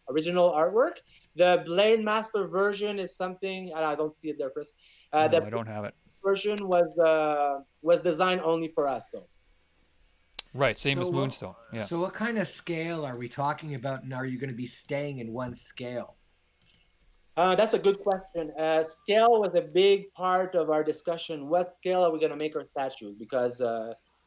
original artwork. The Blade Master version is something I don't see it there, Chris. No, The I don't have it. version was designed only for us, though. Right, same So as what Moonstone. Yeah. so what kind of scale are we talking about, and are you going to be staying in one scale? That's a good question. Scale was a big part of our discussion. What scale are we going to make our statues? Because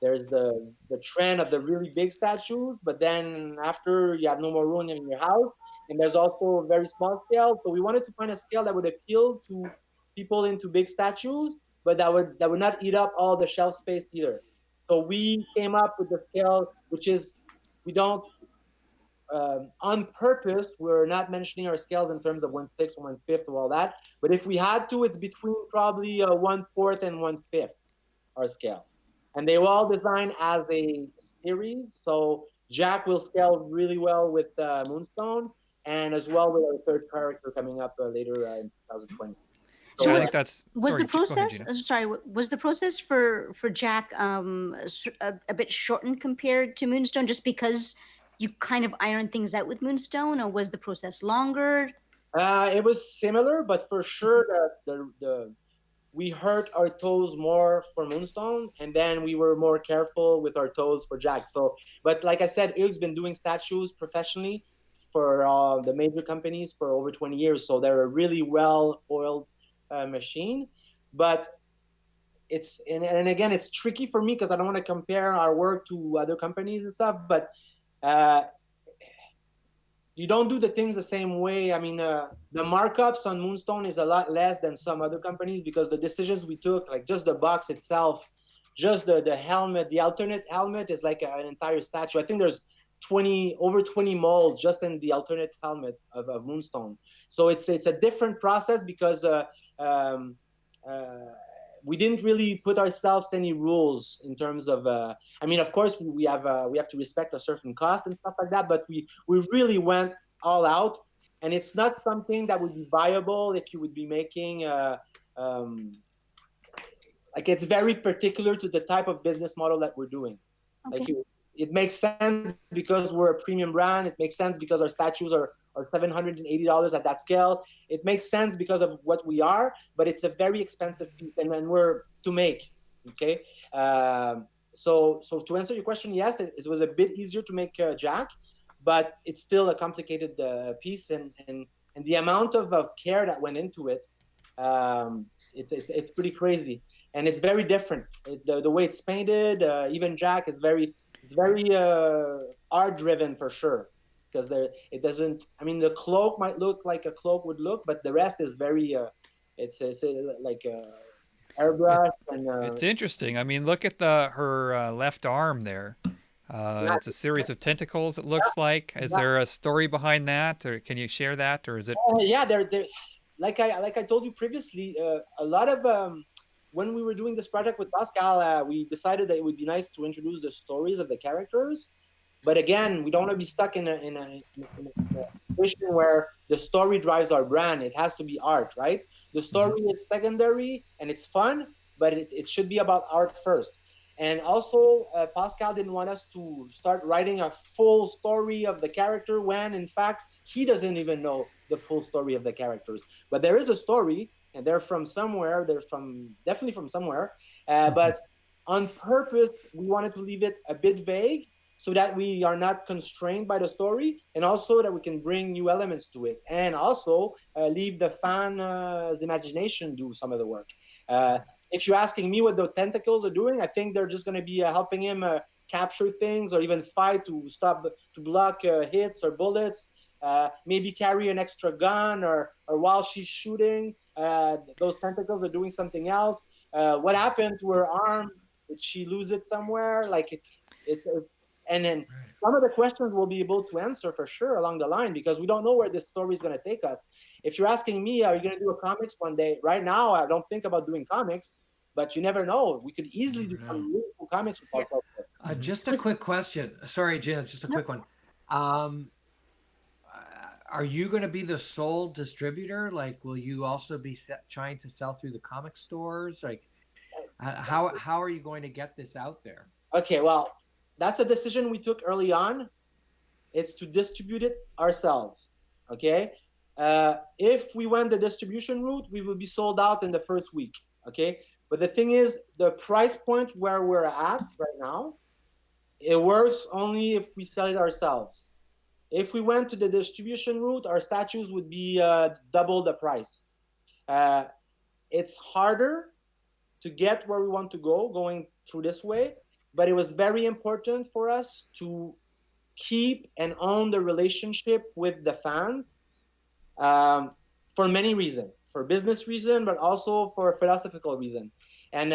there's the trend of the really big statues, but then after you have no more room in your house, and there's also a very small scale. So we wanted to find a scale that would appeal to people into big statues, but that would not eat up all the shelf space either. So we came up with the scale, which is we don't on purpose, we're not mentioning our scales in terms of 1/6 or 1/5 or all that. But if we had to, it's between probably 1/4 and 1/5 our scale. And they were all designed as a series. So Jack will scale really well with Moonstone, and as well with our third character coming up later in 2020. So Yeah, I So think that's. was Sorry, the go ahead, process Gina. sorry, was the process for Jack a bit shortened compared to Moonstone, just because you kind of ironed things out with Moonstone, or was the process longer? it was similar, but for sure the we hurt our toes more for Moonstone, and then we were more careful with our toes for Jack. So, but like I said, Hugh's been doing statues professionally for the major companies for over 20 years, so they're a really well-oiled machine. But and again, it's tricky for me because I don't want to compare our work to other companies and stuff, but uh, you don't do the things the same way. I mean, the markups on Moonstone is a lot less than some other companies because the decisions we took, like just the box itself, just the helmet, the alternate helmet is like an entire statue. I think there's 20 molds just in the alternate helmet of Moonstone. So it's a different process because um, uh, we didn't really put ourselves any rules in terms of I mean, of course we have to respect a certain cost and stuff like that, but we really went all out, and it's not something that would be viable if you would be making um, like it's very particular to the type of business model that we're doing. Okay. Like it makes sense because we're a premium brand. It makes sense because our statues are $780 at that scale. It makes sense because of what we are, but it's a very expensive piece, and then we're to make. Okay, so to answer your question, yes, it was a bit easier to make Jack, but it's still a complicated piece, and the amount of care that went into it, it's pretty crazy, and it's very different. The way it's painted, even Jack is very art driven for sure, because there it doesn't. I mean, the cloak might look like a cloak would look, but the rest is very it's like It, airbrush and it's interesting. I mean, look at the her left arm there. yeah, It's a series of tentacles. It looks like. Is yeah, there a story behind that, or can you share that, or is it? yeah. They're like I told you previously. A lot of when we were doing this project with Pascal, we decided that it would be nice to introduce the stories of the characters. But again, we don't want to be stuck in a situation where the story drives our brand. It has to be art, right? The Mhm. story is secondary and it's fun, but it should be about art first. And also, Pascal didn't want us to start writing a full story of the character when, in fact, he doesn't even know the full story of the characters. But there is a story, and they're from somewhere. They're from definitely from somewhere. But on purpose, we wanted to leave it a bit vague so that we are not constrained by the story, and also that we can bring new elements to it, and also leave the fan's imagination do some of the work. Uh, if you're asking me what the tentacles are doing, I think they're just going to be helping him capture things or even fight to stop to block hits or bullets. Maybe carry an extra gun, or while she's shooting, those tentacles are doing something else. What happened to her arm? Did she lose it somewhere? Like it's and then Right. some of the questions we'll be able to answer for sure along the line because we don't know where this story is going to take us. If you're asking me, are you going to do a comics one day? Right now, I don't think about doing comics, but you never know. We could You easily do never know. some really cool comics with Yeah. our culture. Mhm. Just a Was quick question. Sorry, Gina, just a no. quick one. Um, are you going to be the sole distributor? Like, will you also be trying to sell through the comic stores? Like, how are you going to get this out there? Okay, well, that's a decision we took early on. It's to distribute it ourselves. Okay, if we went the distribution route, we will be sold out in the first week. Okay, but the thing is, the price point where we're at right now, it works only if we sell it ourselves. If we went to the distribution route, our statues would be double the price. Uh, it's harder to get where we want to go going through this way, but it was very important for us to keep and own the relationship with the fans for many reasons, for business reason, but also for a philosophical reason. And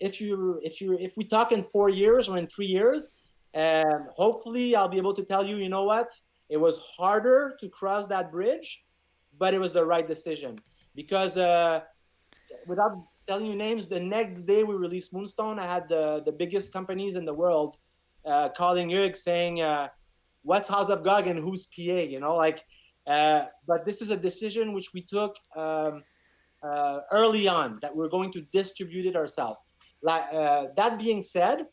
if we talk in 4 years or in 3 years, Hopefully, I'll be able to tell you, you know what? It was harder to cross that bridge, but it was the right decision because without telling you names, the next day we released Moonstone, I had the biggest companies in the world calling Hugh saying, "What's House of Gog and who's PA?" You know, like. But this is a decision which we took early on that we're going to distribute it ourselves. That being said,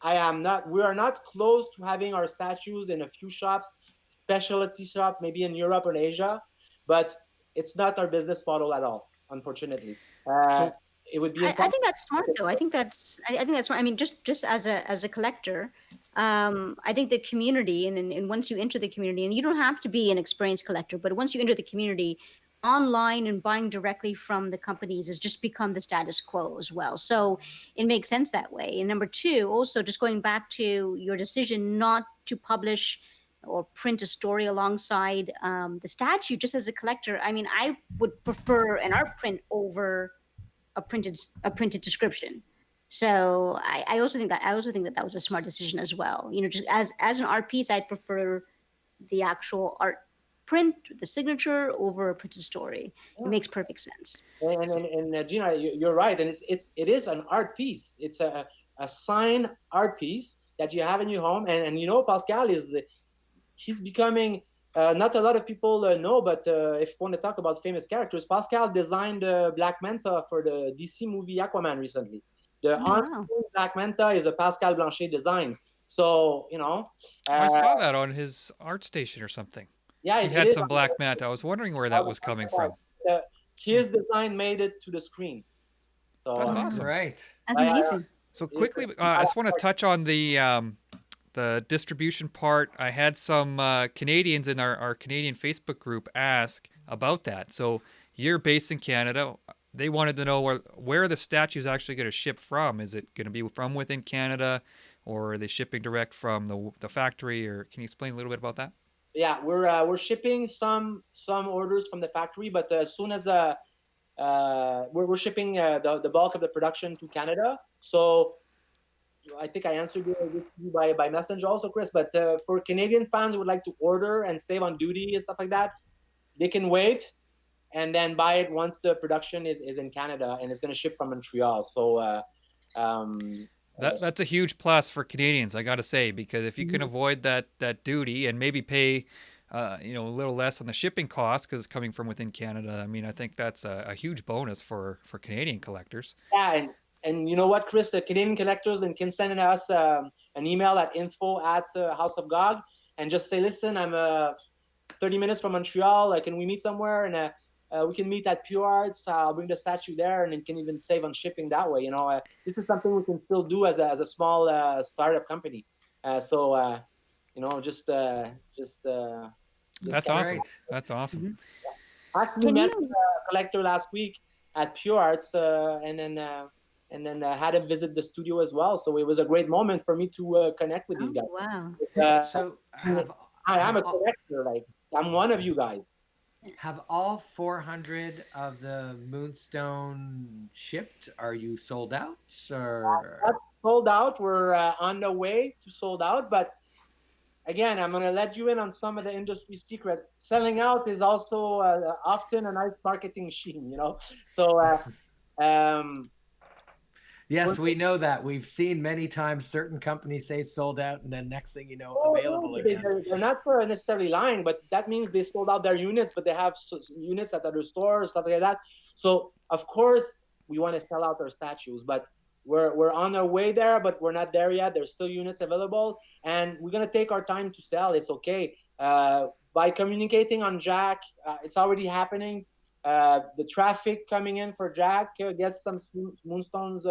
I am not. We are not close to having our statues in a few shops, specialty shop, maybe in Europe or Asia, but it's not our business model at all. Unfortunately, uh, So it would be I impossible. think that's smart though. I think that's smart. I mean, just as a collector, I think the community and once you enter the community, and you don't have to be an experienced collector, but once you enter the community, online and buying directly from the companies has just become the status quo as well. So it makes sense that way. And number two, also just going back to your decision not to publish or print a story alongside the statue, just as a collector, I mean, I would prefer an art print over a printed description. So I also think that that was a smart decision as well. You know, just as an art piece, I'd prefer the actual art print, the signature over a printed story. It Yeah. makes perfect sense. And Gina, you're right, and it is an art piece. It's a signed art piece that you have in your home, and you know Pascal is he's becoming not a lot of people know, but if you want to talk about famous characters, Pascal designed Black Manta for the DC movie Aquaman recently. The Oh on wow. Black Manta is a Pascal Blanchet design. So you know, I uh, saw that on his art station or something. yeah, He it had is some black mat. I was wondering where that was coming from. uh, Hmm. his design made it to the screen. So That's All awesome. right. That's I, amazing. So it's quickly, I just want to touch on the distribution part. I had some Canadians in our Canadian Facebook group ask about that. So you're based in Canada. They wanted to know where the statue is actually going to ship from. Is it going to be from within Canada, or are they shipping direct from the factory? Or can you explain a little bit about that? yeah, we're shipping some orders from the factory, but as soon as we're shipping the bulk of the production to Canada. So I think I answered you by message also, Chris. But for Canadian fans who would like to order and save on duty and stuff like that, they can wait and then buy it once the production is in Canada and it's going to ship from Montreal. So um, That's a huge plus for Canadians, I got to say, because if you can avoid that duty and maybe pay, a little less on the shipping costs because it's coming from within Canada. I mean, I think that's a huge bonus for Canadian collectors. yeah, and you know what, Chris, the Canadian collectors then can send us an email at info@House House of Gog and just say, listen, I'm 30 minutes from Montreal. Can we meet somewhere? And we can meet at Pure Arts. I'll bring the statue there, and it can even save on shipping that way. This is something we can still do as a small startup company. So just That's All awesome. right. That's awesome. Mhm. actually Can met you a collector last week at Pure Arts, and then had him visit the studio as well. So it was a great moment for me to connect with these Oh guys. wow. Uh, So I am have a collector. Like I'm one of you guys. have all 400 of the Moonstone shipped? Are you sold out or That's sold out. We're on the way to sold out, but again, I'm gonna let you in on some of the industry secret. Selling out is also often a nice marketing machine, you know. So um, we're Yes, we know that. We've seen many times certain companies say sold out and then next thing you know oh available no, again. they're not necessarily lying, but that means they sold out their units, but they have units at other stores, stuff like that. So of course we want to sell out our statues, but we're on our way there, but we're not there yet. There's still units available, and we're gonna take our time to sell. It's okay. By communicating on Jack, it's already happening. The traffic coming in for Jack gets some Moonstones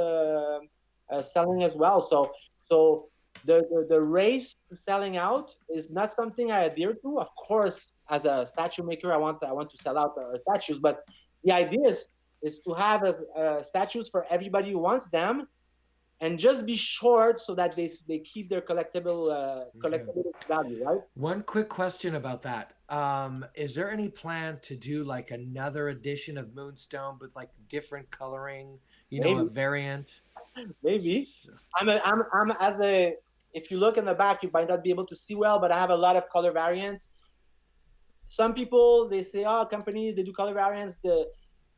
selling as well. So the race to selling out is not something I adhere to. Of course, as a statue maker, I want to sell out our statues, but the idea is to have statues for everybody who wants them, and just be short so that they keep their Okay. collectible value, right? One quick question about that. Is there any plan to do like another edition of Moonstone with like different coloring, a Maybe, variant? maybe. S- I'm as a if you look in the back, you might not be able to see well, but I have a lot of color variants. Some people, they say, oh, companies, they do color variants.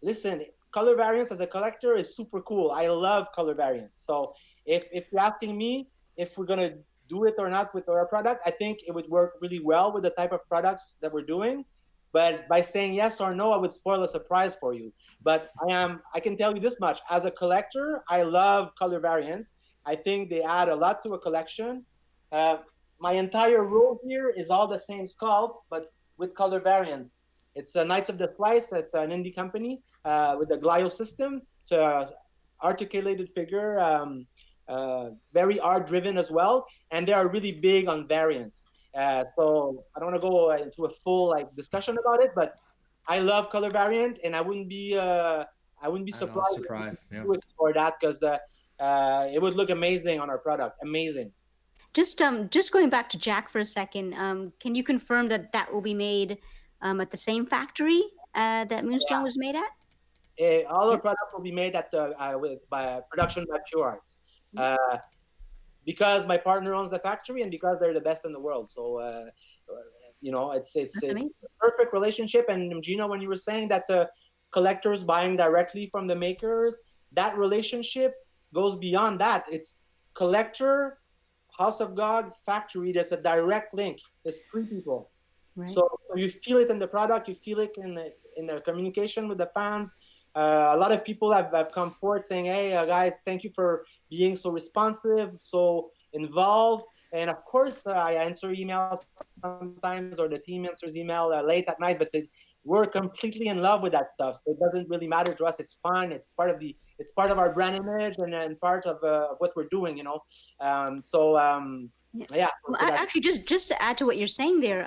Listen, color variants as a collector is super cool. I love color variants. So if you're asking me if we're gonna do it or not with our product, I think it would work really well with the type of products that we're doing. But by saying yes or no, I would spoil a surprise for you. But I can tell you this much. As a collector, I love color variants. I think they add a lot to a collection. Uh, my entire row here is all the same sculpt, but with color variants. It's Knights of the Slice. It's an indie company with the Glio system. It's a articulated figure, very art driven as well, and they are really big on variants. So I don't want to go into a full discussion about it, but I love color variant, and I wouldn't be surprised Yeah. for that because it would look amazing on our product. Amazing. Just going back to Jack for a second, can you confirm that that will be made at the same factory that Moonstone was made at? All our Yeah. products will be made at by production by Pure Arts. Because my partner owns the factory and because they're the best in the world. So it's That's amazing. a perfect relationship. And Gina, when you were saying that collectors buying directly from the makers, that relationship goes beyond that. It's collector, House of Gog, factory. There's a direct link. There's three people. Right. So you feel it in the product, you feel it in the communication with the fans. A lot of people have come forward saying, hey, guys, thank you for being so responsive, so involved. And of course, I answer emails sometimes, or the team answers email late at night, but we're completely in love with that stuff. So it doesn't really matter to us. It's fun. It's part of our brand image and part of what we're doing, Yeah. Well, actually, just to add to what you're saying there,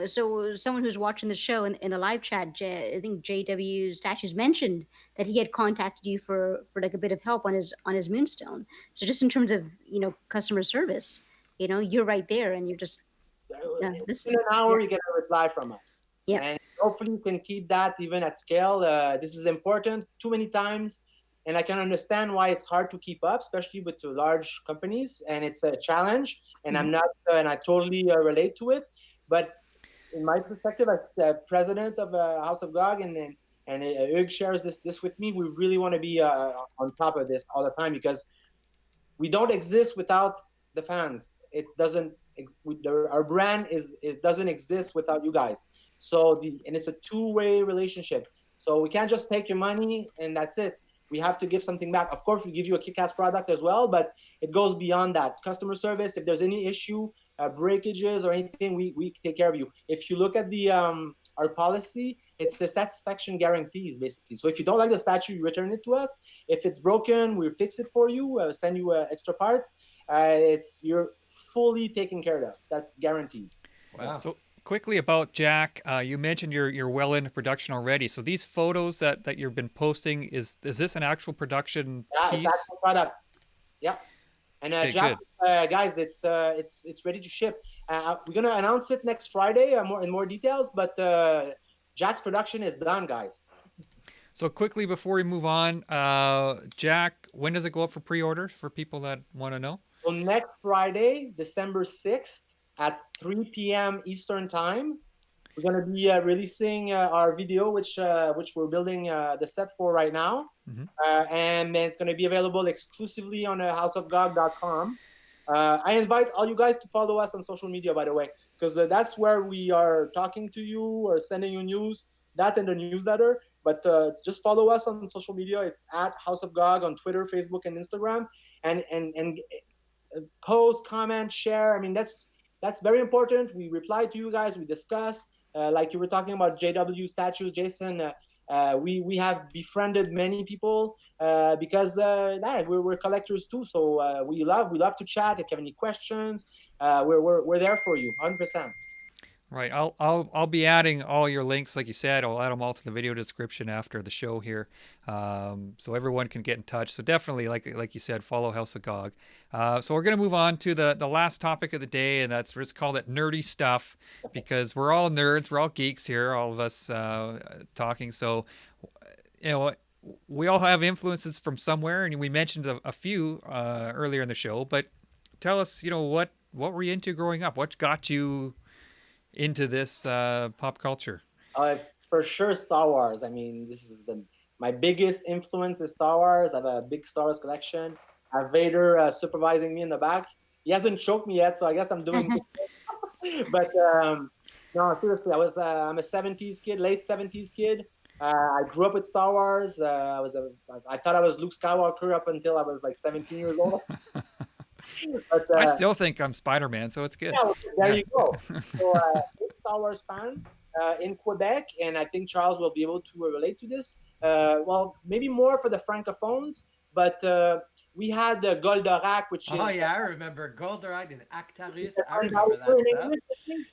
so someone who's watching the show in the live chat, I think JW Statues mentioned that he had contacted you for like a bit of help on his Moonstone. So just in terms of customer service, you're right there, and you're just in an hour you get a reply from us. Yeah. And hopefully you can keep that even at scale. This is important. Too many times, and I can understand why it's hard to keep up, especially with large companies, and it's a challenge. And I'm not, and I totally relate to it. But in my perspective, as president of House of Gog, and Hugues shares this with me, we really want to be on top of this all the time because we don't exist without the fans. It doesn't. Our brand it doesn't exist without you guys. So and it's a two-way relationship. So we can't just take your money and that's it. We have to give something back. Of course, we give you a kick-ass product as well, but it goes beyond that. Customer service, if there's any issue, breakages or anything, we take care of you. If you look at our policy, it's the satisfaction guarantees, basically. So if you don't like the statue, you return it to us. If it's broken, we'll fix it for you, send you extra parts. You're fully taken care of. That's guaranteed. Wow. So quickly about Jack, you mentioned you're well into production already. So these photos that you've been posting, is this an actual production piece? It's actual product. Yeah. And Okay, Jack, guys, it's ready to ship. We're gonna announce it next Friday in more details, but Jack's production is done, guys. So quickly before we move on, Jack, when does it go up for pre-order for people that want to know? So next Friday, December 6th at 3 p.m. Eastern Time, we're going to be releasing our video, which we're building the set for right now. Mhm. And it's going to be available exclusively on houseofgog.com. I invite all you guys to follow us on social media, by the way, because that's where we are talking to you or sending you news, that and the newsletter. But just follow us on social media. It's at House of Gog on Twitter, Facebook, and Instagram. And post, comment, share. I mean, that's very important. We reply to you guys. We discuss. Like you were talking about JW Statues, Jason. We have befriended many people because we're collectors too. So we love to chat. If you have any questions, we're there for you, 100%. Right. I'll be adding all your links, like you said. I'll add them all to the video description after the show here, so everyone can get in touch. So definitely, like you said, follow House of Gog. So we're gonna move on to the last topic of the day, and let's call it nerdy stuff, because we're all nerds, we're all geeks here, all of us talking. So we all have influences from somewhere, and we mentioned a few earlier in the show, but tell us, what were you into growing up? What got you into this pop culture? For sure, Star Wars. I mean, this is the my biggest influence is Star Wars. I have a big Star Wars collection. I have Vader supervising me in the back. He hasn't choked me yet, so I guess I'm doing good. But no, seriously, I'm a '70s kid, late '70s kid. I grew up with Star Wars. I thought I was Luke Skywalker up until I was like 17 years old. But I still think I'm Spider-Man, so it's good. yeah, there Yeah. you go. So, big Star Wars fan in Quebec, and I think Charles will be able to relate to this. Well, maybe more for the francophones, but we had Goldorak, which Oh is yeah, I remember Goldorak and Actarus. I remember Grandizer that in stuff. English, I think.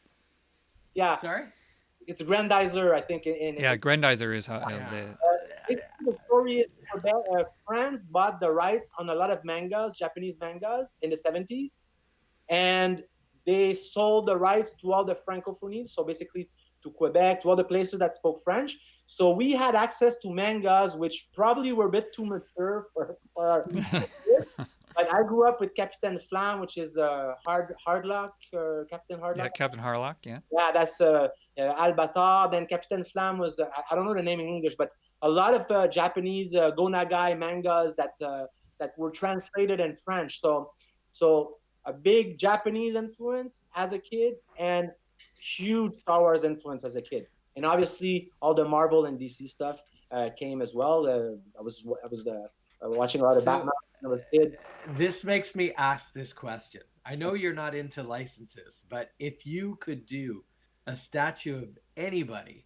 Yeah, Sorry. it's Grandizer, I think. Yeah, Grandizer is how Yeah. the Basically, the story is Quebec, France bought the rights on a lot of mangas, Japanese mangas, in the '70s, and they sold the rights to all the francophonies, so basically to Quebec, to all the places that spoke French. So we had access to mangas, which probably were a bit too mature for our kids. But I grew up with Captain Flam, which is Hardlock, or Captain yeah, Hardlock. Captain Harlock, yeah. Yeah, that's Albatar. Then Captain Flam was I don't know the name in English, but a lot of Japanese Go Nagai mangas that were translated in French. So a big Japanese influence as a kid and huge Star Wars influence as a kid. And obviously all the Marvel and DC stuff came as well. I was watching a lot of So Batman when I was a kid. this makes me ask this question. I know you're not into licenses, but if you could do a statue of anybody,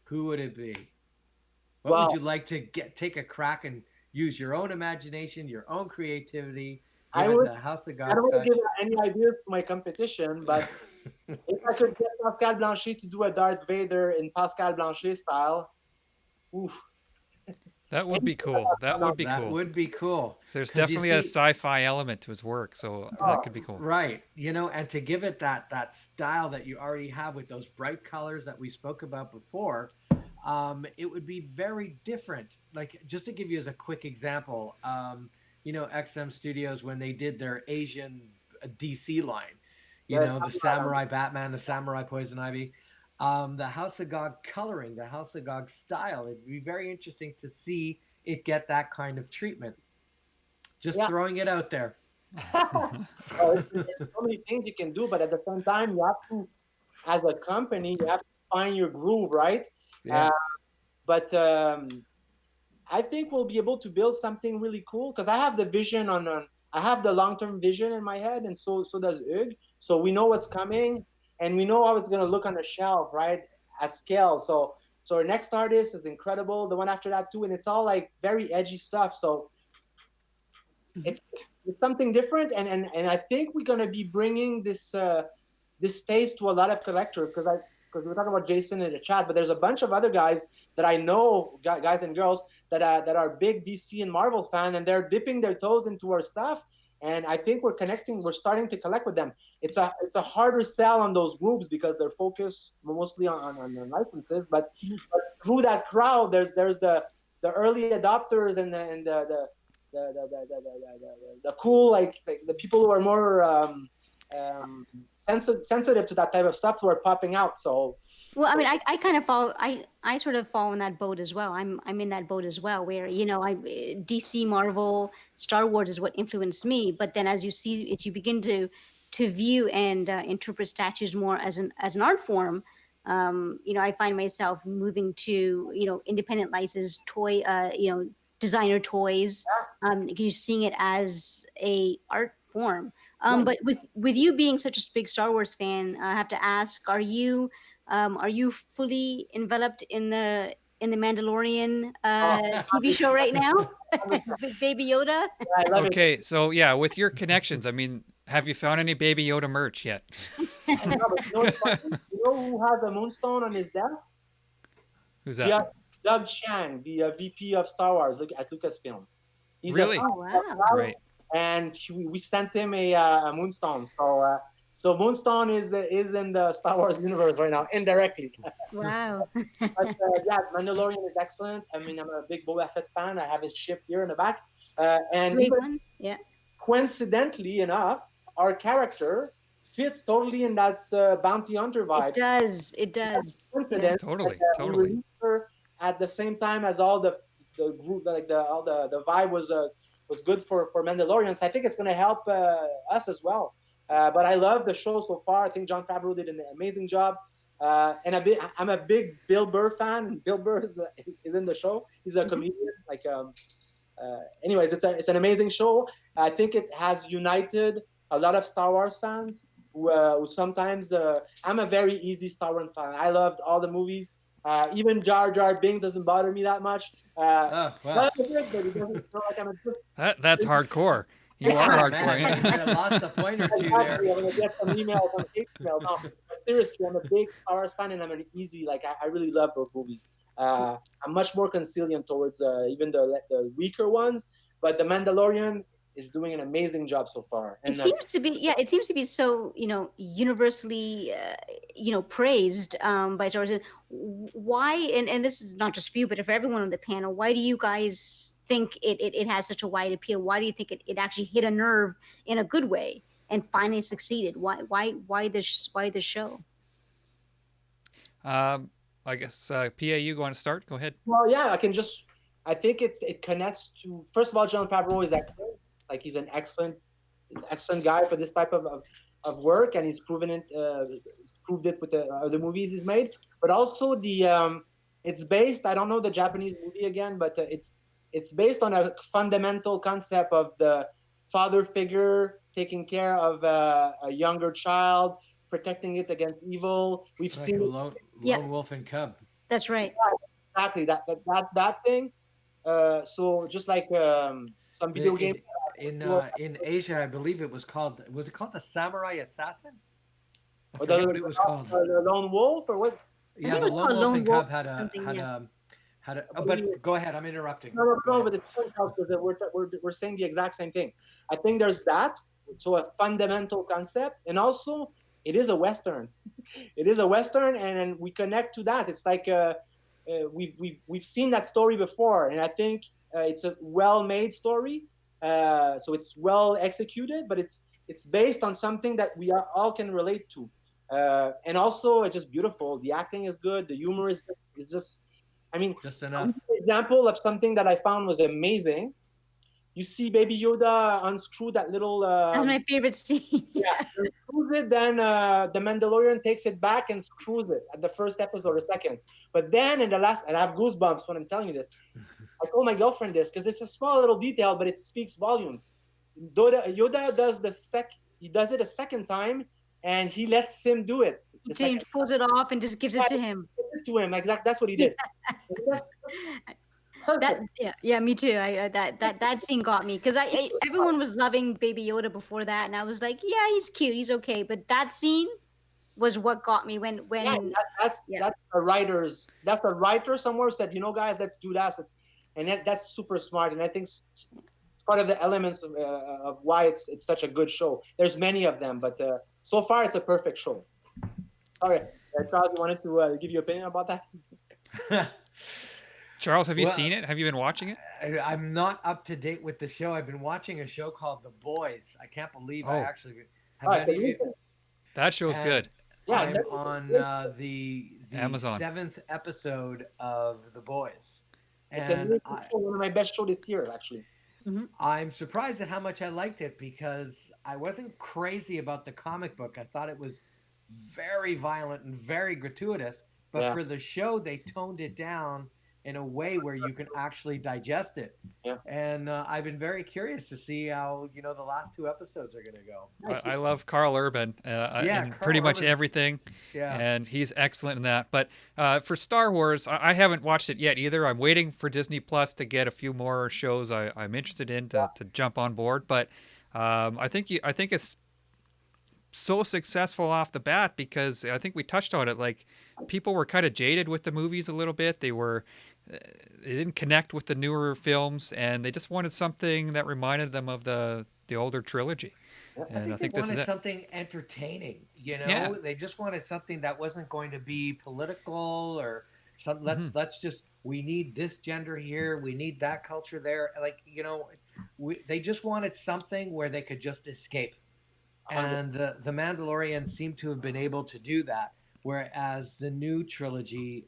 who would it be? What would Well, you like to take a crack and use your own imagination, your own creativity, I give it would. the House of I God don't want to touch? give any ideas to my competition, but if I could get Pascal Blanchet to do a Darth Vader in Pascal Blanchet style, oof. That would be cool. That would be That cool. would be cool. There's Because you definitely a see, sci-fi element to his work, so that could be cool. right, and to give it that style that you already have with those bright colors that we spoke about before, it would be very different. Like just to give you as a quick example, XM Studios when they did their Asian DC line, Yes, the Samurai Batman, the Samurai Poison Ivy, the House of Gog coloring, the House of Gog style. It'd be very interesting to see it get that kind of treatment. Just yeah. throwing it out there. It's so many things you can do, but at the same time, you have to, as a company, you have to find your groove, right? Yeah. But I think we'll be able to build something really cool because I have the vision I have the long-term vision in my head, and so does Ug. So we know what's coming, and we know how it's gonna look on the shelf, right, at scale. So our next artist is incredible. The one after that too, and it's all like very edgy stuff. So it's it's something different, and I think we're gonna be bringing this taste to a lot of collectors because we're talking about Jason in the chat, but there's a bunch of other guys that I know, guys and girls that are big DC and Marvel fan, and they're dipping their toes into our stuff. And I think we're starting to collect with them. It's a harder sell on those groups because they're focused mostly on the licenses. But through that crowd, there's the early adopters and the cool like the people who are more sensitive to that type of stuff who are popping out. Well, I mean, I kind of fall. I sort of fall in that boat as well. I'm in that boat as well, where I DC, Marvel, Star Wars is what influenced me. But then, as you begin to view and interpret statues more as an art form, I find myself moving to independent license toy, designer toys. You're seeing it as a art form. But with you being such a big Star Wars fan, I have to ask: are you fully enveloped in the Mandalorian TV show right now? With Baby Yoda? I love it. Okay, so yeah, with your connections, I mean, have you found any Baby Yoda merch yet? No, but what's funny? You know who has a Moonstone on his desk? Who's that? Doug Chiang, the VP of Star Wars at Lucasfilm. He's Really? Oh wow! Great. and we sent him a Moonstone. So Moonstone is in the Star Wars universe right now indirectly. Wow! But yeah, Mandalorian is excellent. I mean, I'm a big Boba Fett fan. I have his ship here in the back. And Sweet even one. Yeah. coincidentally enough, our character fits totally in that bounty hunter It vibe. does. It That's does. Yeah. coincidence that Totally, we totally. released her at the same time as all the group, like the vibe was good for Mandalorians. I think it's going to help us as well. But I love the show so far. I think John Favreau did an amazing job. And I'm a big Bill Burr fan, and Bill Burr is in the show. He's a Mhm. comedian. Anyways, it's an amazing show. I think it has united a lot of Star Wars fans who sometimes I'm a very easy Star Wars fan. I loved all the movies. Even Jar Jar Binks doesn't bother me that much. Oh well. Love it, but it doesn't feel like I'm a That's hardcore. You It's are hard. hardcore. Man, you might have lost a point or two there. exactly. I'm gonna get some emails on hate email. No, but seriously, I'm a big Star Wars fan, and I'm an easy. I really love those movies. I'm much more conciliant towards even the weaker ones, but the Mandalorian is doing an amazing job so far. It And seems to be, yeah, it seems to be so, universally, praised by Star Wars. Why, and this is not just for you, but for everyone on the panel, why do you guys think it has such a wide appeal? Why do you think it actually hit a nerve in a good way and finally succeeded? Why this show? Um, I guess PA, you want to start? Go ahead. well, yeah, I can just. I think it connects to first of all, John Favreau is excellent. Like he's an excellent guy for this type of work, and he's proven it. He's proved it with the other movies he's made. But also it's based. I don't know the Japanese movie again, but it's based on a fundamental concept of the father figure taking care of a younger child, protecting it against evil. We've Like seen a it Yeah, lone wolf and cub. that's right. exactly that thing. So just like some video game. In in Asia, I believe it was called. Was it called the Samurai Assassin? I Or forget what it was called. the lone wolf or what? I Yeah, think the it was lone called wolf Lone and Wolf cub or something. Yeah. had a. I Oh, believe but go ahead. I'm interrupting. no, no, Go no, ahead. but it's because we're saying the exact same thing. I think there's that. So a fundamental concept, and also it is a western. It is a western, and we connect to that. It's like we've seen that story before, and I think it's a well-made story. So it's well executed, but it's based on something that all can relate to. And also, it's just beautiful. The acting is good. The humor is just. I mean, Just I'll enough. give you an example of something that I found was amazing. You see Baby Yoda unscrew that little That's my favorite scene. yeah, unscrews it, then the Mandalorian takes it back and screws it at the first episode or second. But then in the last, and I have goosebumps when I'm telling you this. I told my girlfriend this because it's a small little detail, but it speaks volumes. Yoda does he does it a second time, and he lets him do it the second James pulls it off and just gives it time. to him. To him, exactly. That's what he did. That's That, perfect. yeah, me too. That scene got me because everyone was loving Baby Yoda before that, and I was like, yeah, he's cute, he's okay. But that scene was what got me Yeah, when yeah. that's a writer somewhere said, guys, let's do that. And that's super smart, and I think it's part of the elements of why it's such a good show. There's many of them, but so far it's a perfect show. All right, Charles, you wanted to give your opinion about that? Charles, have you Well, seen it? Have you been watching it? I'm not up to date with the show. I've been watching a show called The Boys. I can't believe I Oh, actually All have right, so any of you. that show's And good. yeah, I'm on the Amazon. 7th episode of The Boys, it's and one of my best shows this year, actually. Mhm. I'm surprised at how much I liked it because I wasn't crazy about the comic book. I thought it was very violent and very gratuitous, but Yeah, for the show, they toned it down in a way where you can actually digest it. yeah. And I've been very curious to see how the last two episodes are going to go. Nice. I love Carl Urban Yeah, in Carl pretty much Urban's everything, yeah. and he's excellent in that. But for Star Wars, I haven't watched it yet either. I'm waiting for Disney Plus to get a few more shows I'm interested in to jump on board. But I think it's so successful off the bat because I think we touched on it. Like people were kind of jaded with the movies a little bit. They didn't connect with the newer films, and they just wanted something that reminded them of the older trilogy. I And I think they think this is wanted it. something entertaining. Yeah. They just wanted something that wasn't going to be political or some. Hmm. Let's just. We need this gender here. We need that culture there. Like they just wanted something where they could just escape. 100. and the Mandalorian seemed to have been able to do that. Whereas the new trilogy,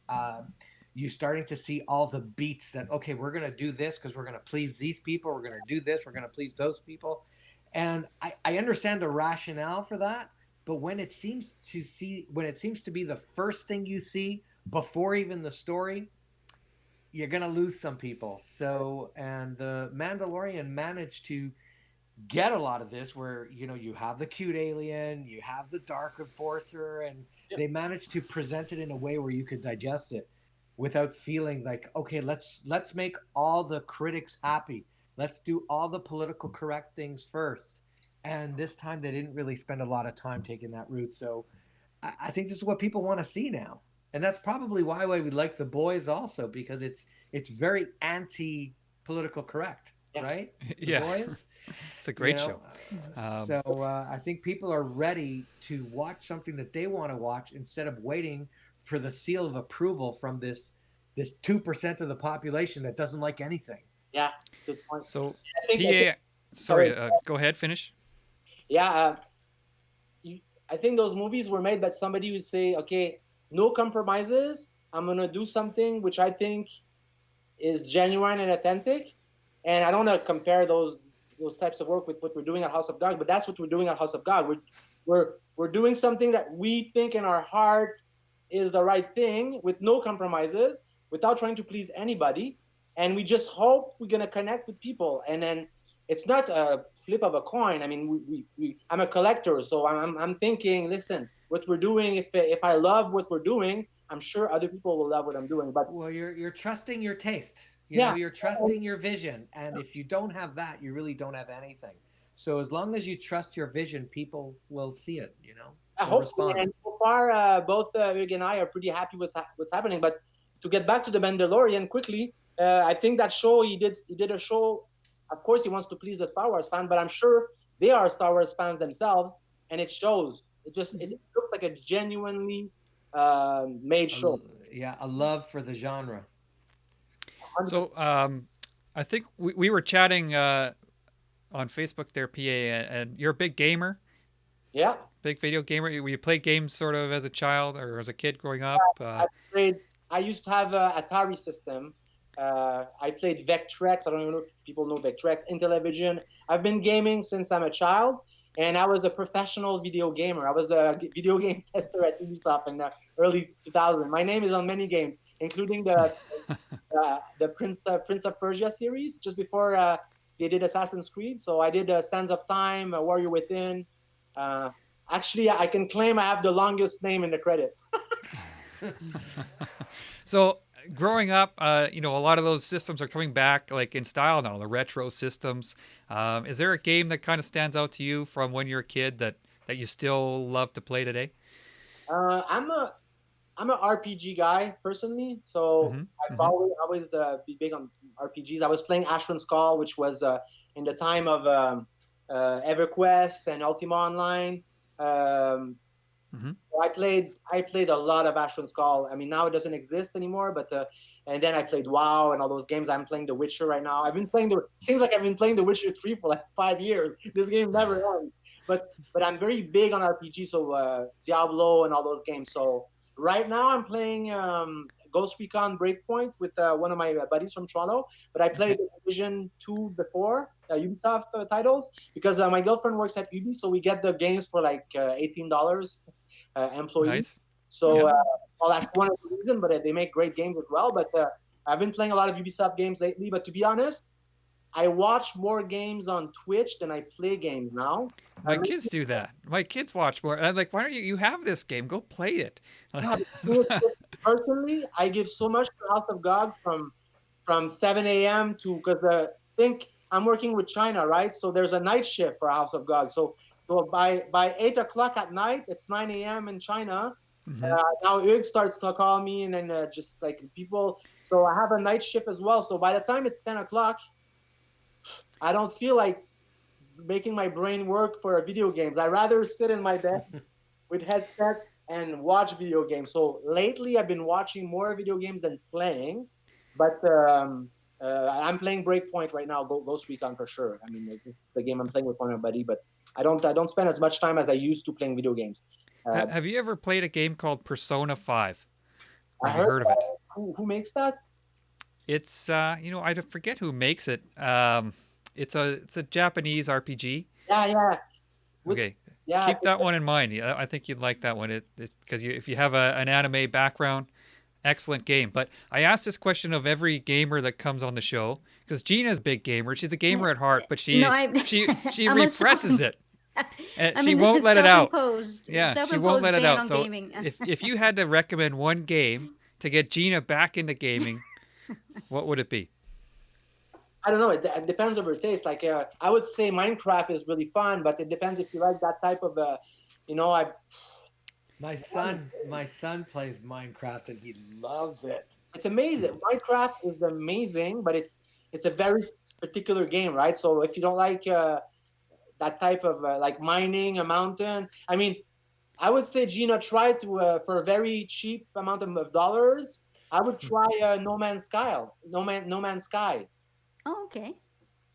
you're starting to see all the beats that okay, we're going to do this because we're going to please these people. We're going to do this. We're going to please those people, and I understand the rationale for that. But when it seems to be the first thing you see before even the story, you're going to lose some people. So, and the Mandalorian managed to get a lot of this where you have the cute alien, you have the dark enforcer, and Yep. they managed to present it in a way where you could digest it without feeling like okay, let's make all the critics happy, let's do all the political correct things first. And this time they didn't really spend a lot of time taking that route. So I think this is what people want to see now, and that's probably why we like the boys also, because it's very anti political correct, Yeah. right? The Yeah, boys, it's a you great know. show. Um, I think people are ready to watch something that they want to watch instead of waiting for the seal of approval from this 2% of the population that doesn't like anything. Yeah, good point. so I think, PA, sorry. sorry, go ahead, finish. Yeah, you, I think those movies were made by somebody who say, okay, no compromises. I'm gonna do something which I think is genuine and authentic. And I don't want to compare those types of work with what we're doing at House of Gog, but that's what we're doing at House of Gog. We're doing something that we think in our heart is the right thing with no compromises, without trying to please anybody. And we just hope we're gonna connect with people. And then it's not a flip of a coin. I mean, I'm a collector, so I'm thinking, listen, what we're doing. If I love what we're doing, I'm sure other people will love what I'm doing. But Well, you're trusting your taste. yeah, You're trusting your vision, and if you don't have that, you really don't have anything. So as long as you trust your vision, people will see it. They'll hopefully, respond. and so far, both Rick and I are pretty happy with what's happening. But to get back to the Mandalorian quickly, I think that show he did a show. Of course, he wants to please the Star Wars fan, but I'm sure they are Star Wars fans themselves, and it shows. It looks like a genuinely made A, show. yeah, a love for the genre. 100%. So I think we were chatting on Facebook there, PA, and you're a big gamer, Yeah, big video gamer. You play games sort of as a child or as a kid growing up. I played. I used to have a Atari system. I played Vectrex. I don't even know if people know Vectrex. Intellivision. I've been gaming since I'm a child, and I was a professional video gamer. I was a video game tester at Ubisoft in the early 2000s. My name is on many games, including the Prince of Persia series. Just before they did Assassin's Creed, so I did Sands of Time, Warrior Within. Uh, Actually, I can claim I have the longest name in the credit. So growing up, a lot of those systems are coming back like in style now, the retro systems. Is there a game that kind of stands out to you from when you're a kid that you still love to play today? Uh, I'm a I'm an RPG guy personally, so Mm-hmm. I've Mm-hmm. always be big on RPGs. I was playing Ashran's Call, which was in the time of EverQuest and Ultima Online. Um, Mm-hmm. I played a lot of Ashran's Call. I mean, now it doesn't exist anymore, but and then I played WoW and all those games. I'm playing The Witcher right now. Seems like I've been playing The Witcher 3 for like 5 years. This game never ends. But I'm very big on RPG, so Diablo and all those games. So right now I'm playing Ghost Recon Breakpoint with one of my buddies from Toronto. But I played Okay. the Division 2 before, Ubisoft titles, because my girlfriend works at Ubi, so we get the games for like $18 employee. Nice. So, Yeah. well, that's one of the reasons, but they make great games as well. But I've been playing a lot of Ubisoft games lately. But to be honest, I watch more games on Twitch than I play games now. My kids do that. My kids watch more. I'm like, why don't you have this game? Go play it. Yeah, personally, I give so much to House of God from 7 a.m. to because think I'm working with China, right? So there's a night shift for House of God. So by 8 o'clock at night, it's 9 a.m. in China. Hmm. Now Ig starts to call me, and then just like people. So I have a night shift as well. So by the time it's 10 o'clock, I don't feel like making my brain work for video games. I rather sit in my bed with headset and watch video games. So lately, I've been watching more video games than playing. But I'm playing Breakpoint right now, Ghost Recon for sure. I mean, it's the game I'm playing with one of my buddy. But I don't spend as much time as I used to playing video games. Have you ever played a game called Persona 5? Or I have you heard heard of it? who makes that? It's I forget who makes it. It's a Japanese RPG. Yeah. What's Okay, yeah? keep that one in mind. Yeah, I think you'd like that one. Because if you have an anime background, excellent game. But I asked this question of every gamer that comes on the show because Gina's a big gamer. She's a gamer at heart, but No, she she I'm a represses it. And I she mean, won't let it out. self-imposed, Yeah, she won't self-imposed let it ban out. on So gaming. if you had to recommend one game to get Gina back into gaming, what would it be? I don't know. It depends on your taste. Like I would say Minecraft is really fun, but it depends if you like that type of I My son plays Minecraft and he loves it. it's amazing. Minecraft is amazing, but it's a very particular game, right? So if you don't like that type of like mining a mountain, I mean, I would say Gina try to for a very cheap amount of dollars. I would try No Man's Sky. No Man's Sky. Oh, okay.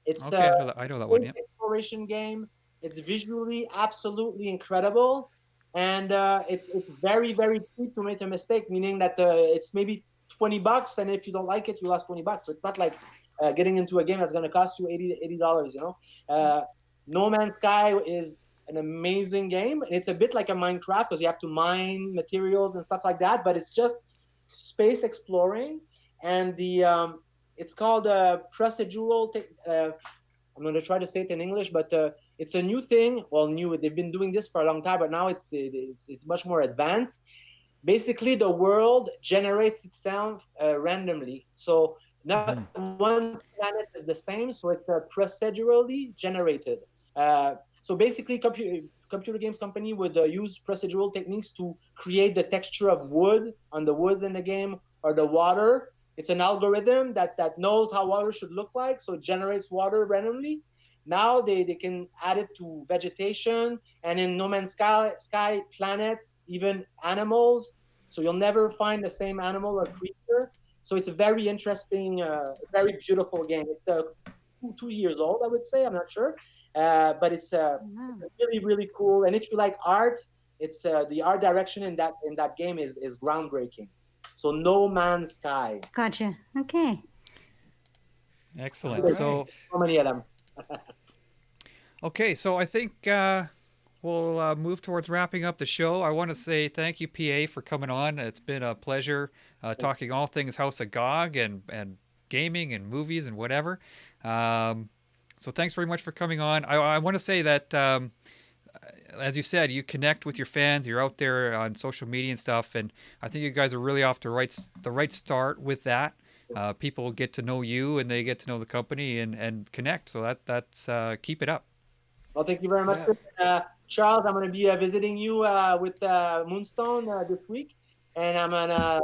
It's Okay, I know that one. great Yeah. exploration game. It's visually absolutely incredible, and it's very very cheap to make a mistake. Meaning that it's maybe $20, and if you don't like it, you lost $20. So it's not like getting into a game that's going to cost you $80. No Man's Sky is an amazing game, and it's a bit like a Minecraft because you have to mine materials and stuff like that. But it's just space exploring, and the it's called procedural. I'm going to try to say it in English, but it's a new thing. Well, new. They've been doing this for a long time, but now it's much more advanced. Basically, the world generates itself randomly. So not one planet is the same. So it's procedurally generated. So basically, computer games company would use procedural techniques to create the texture of wood on the woods in the game or the water. It's an algorithm that knows how water should look like, so it generates water randomly. Now they can add it to vegetation and in No Man's Sky planets, even animals. So you'll never find the same animal or creature. So it's a very interesting, very beautiful game. It's 2 years old, I would say. I'm not sure, but it's Wow. really really cool. And if you like art, it's the art direction in that game is groundbreaking. So No Man's Sky. Gotcha. Okay. Excellent. All So right. So many of them. okay, so I think we'll move towards wrapping up the show. I want to say thank you, PA, for coming on. It's been a pleasure talking all things House of Gog and gaming and movies and whatever. So thanks very much for coming on. I want to say that, as you said, you connect with your fans. You're out there on social media and stuff, and I think you guys are really off the right start with that. People get to know you and they get to know the company and connect. So that's keep it up. Well, thank you very much, Charles. I'm going to be visiting you with Moonstone this week, and I'm going to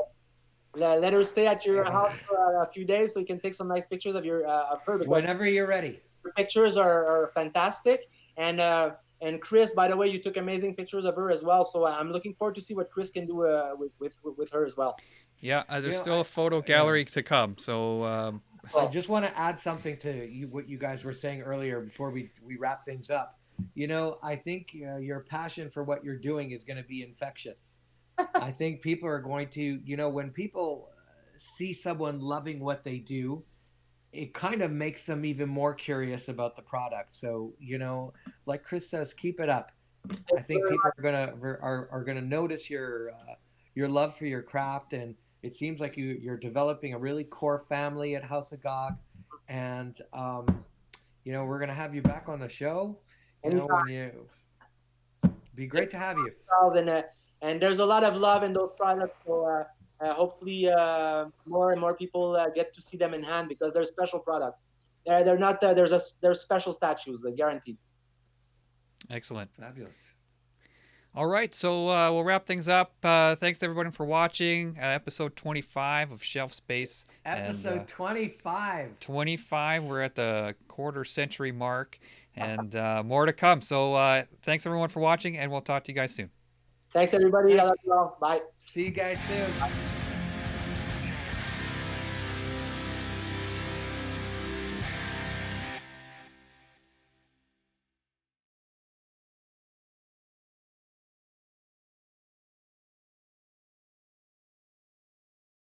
let her stay at your house for a few days so you can take some nice pictures of her. Because Whenever you're ready. her pictures are fantastic, and Chris, by the way, you took amazing pictures of her as well. So I'm looking forward to see what Chris can do with her as well. Yeah, there's still a photo gallery to come. So I just want to add something to what you guys were saying earlier before we wrap things up. I think your passion for what you're doing is going to be infectious. I think people are going to, when people see someone loving what they do, it kind of makes them even more curious about the product. So, like Chris says, keep it up. I think people are gonna notice your love for your craft, and it seems like you're developing a really core family at House of Gog, and we're gonna have you back on the show. Be great to have you. And there's a lot of love in those products. So hopefully more and more people get to see them in hand because they're special products. They're not they're special statues. They're guaranteed. excellent. Fabulous. All right, so we'll wrap things up. Thanks everybody for watching episode 25 of Shelf Space. Episode 25. 25. We're at the quarter century mark, and more to come. So thanks everyone for watching, and we'll talk to you guys soon. Thanks everybody. I love you all. Bye. See you guys soon.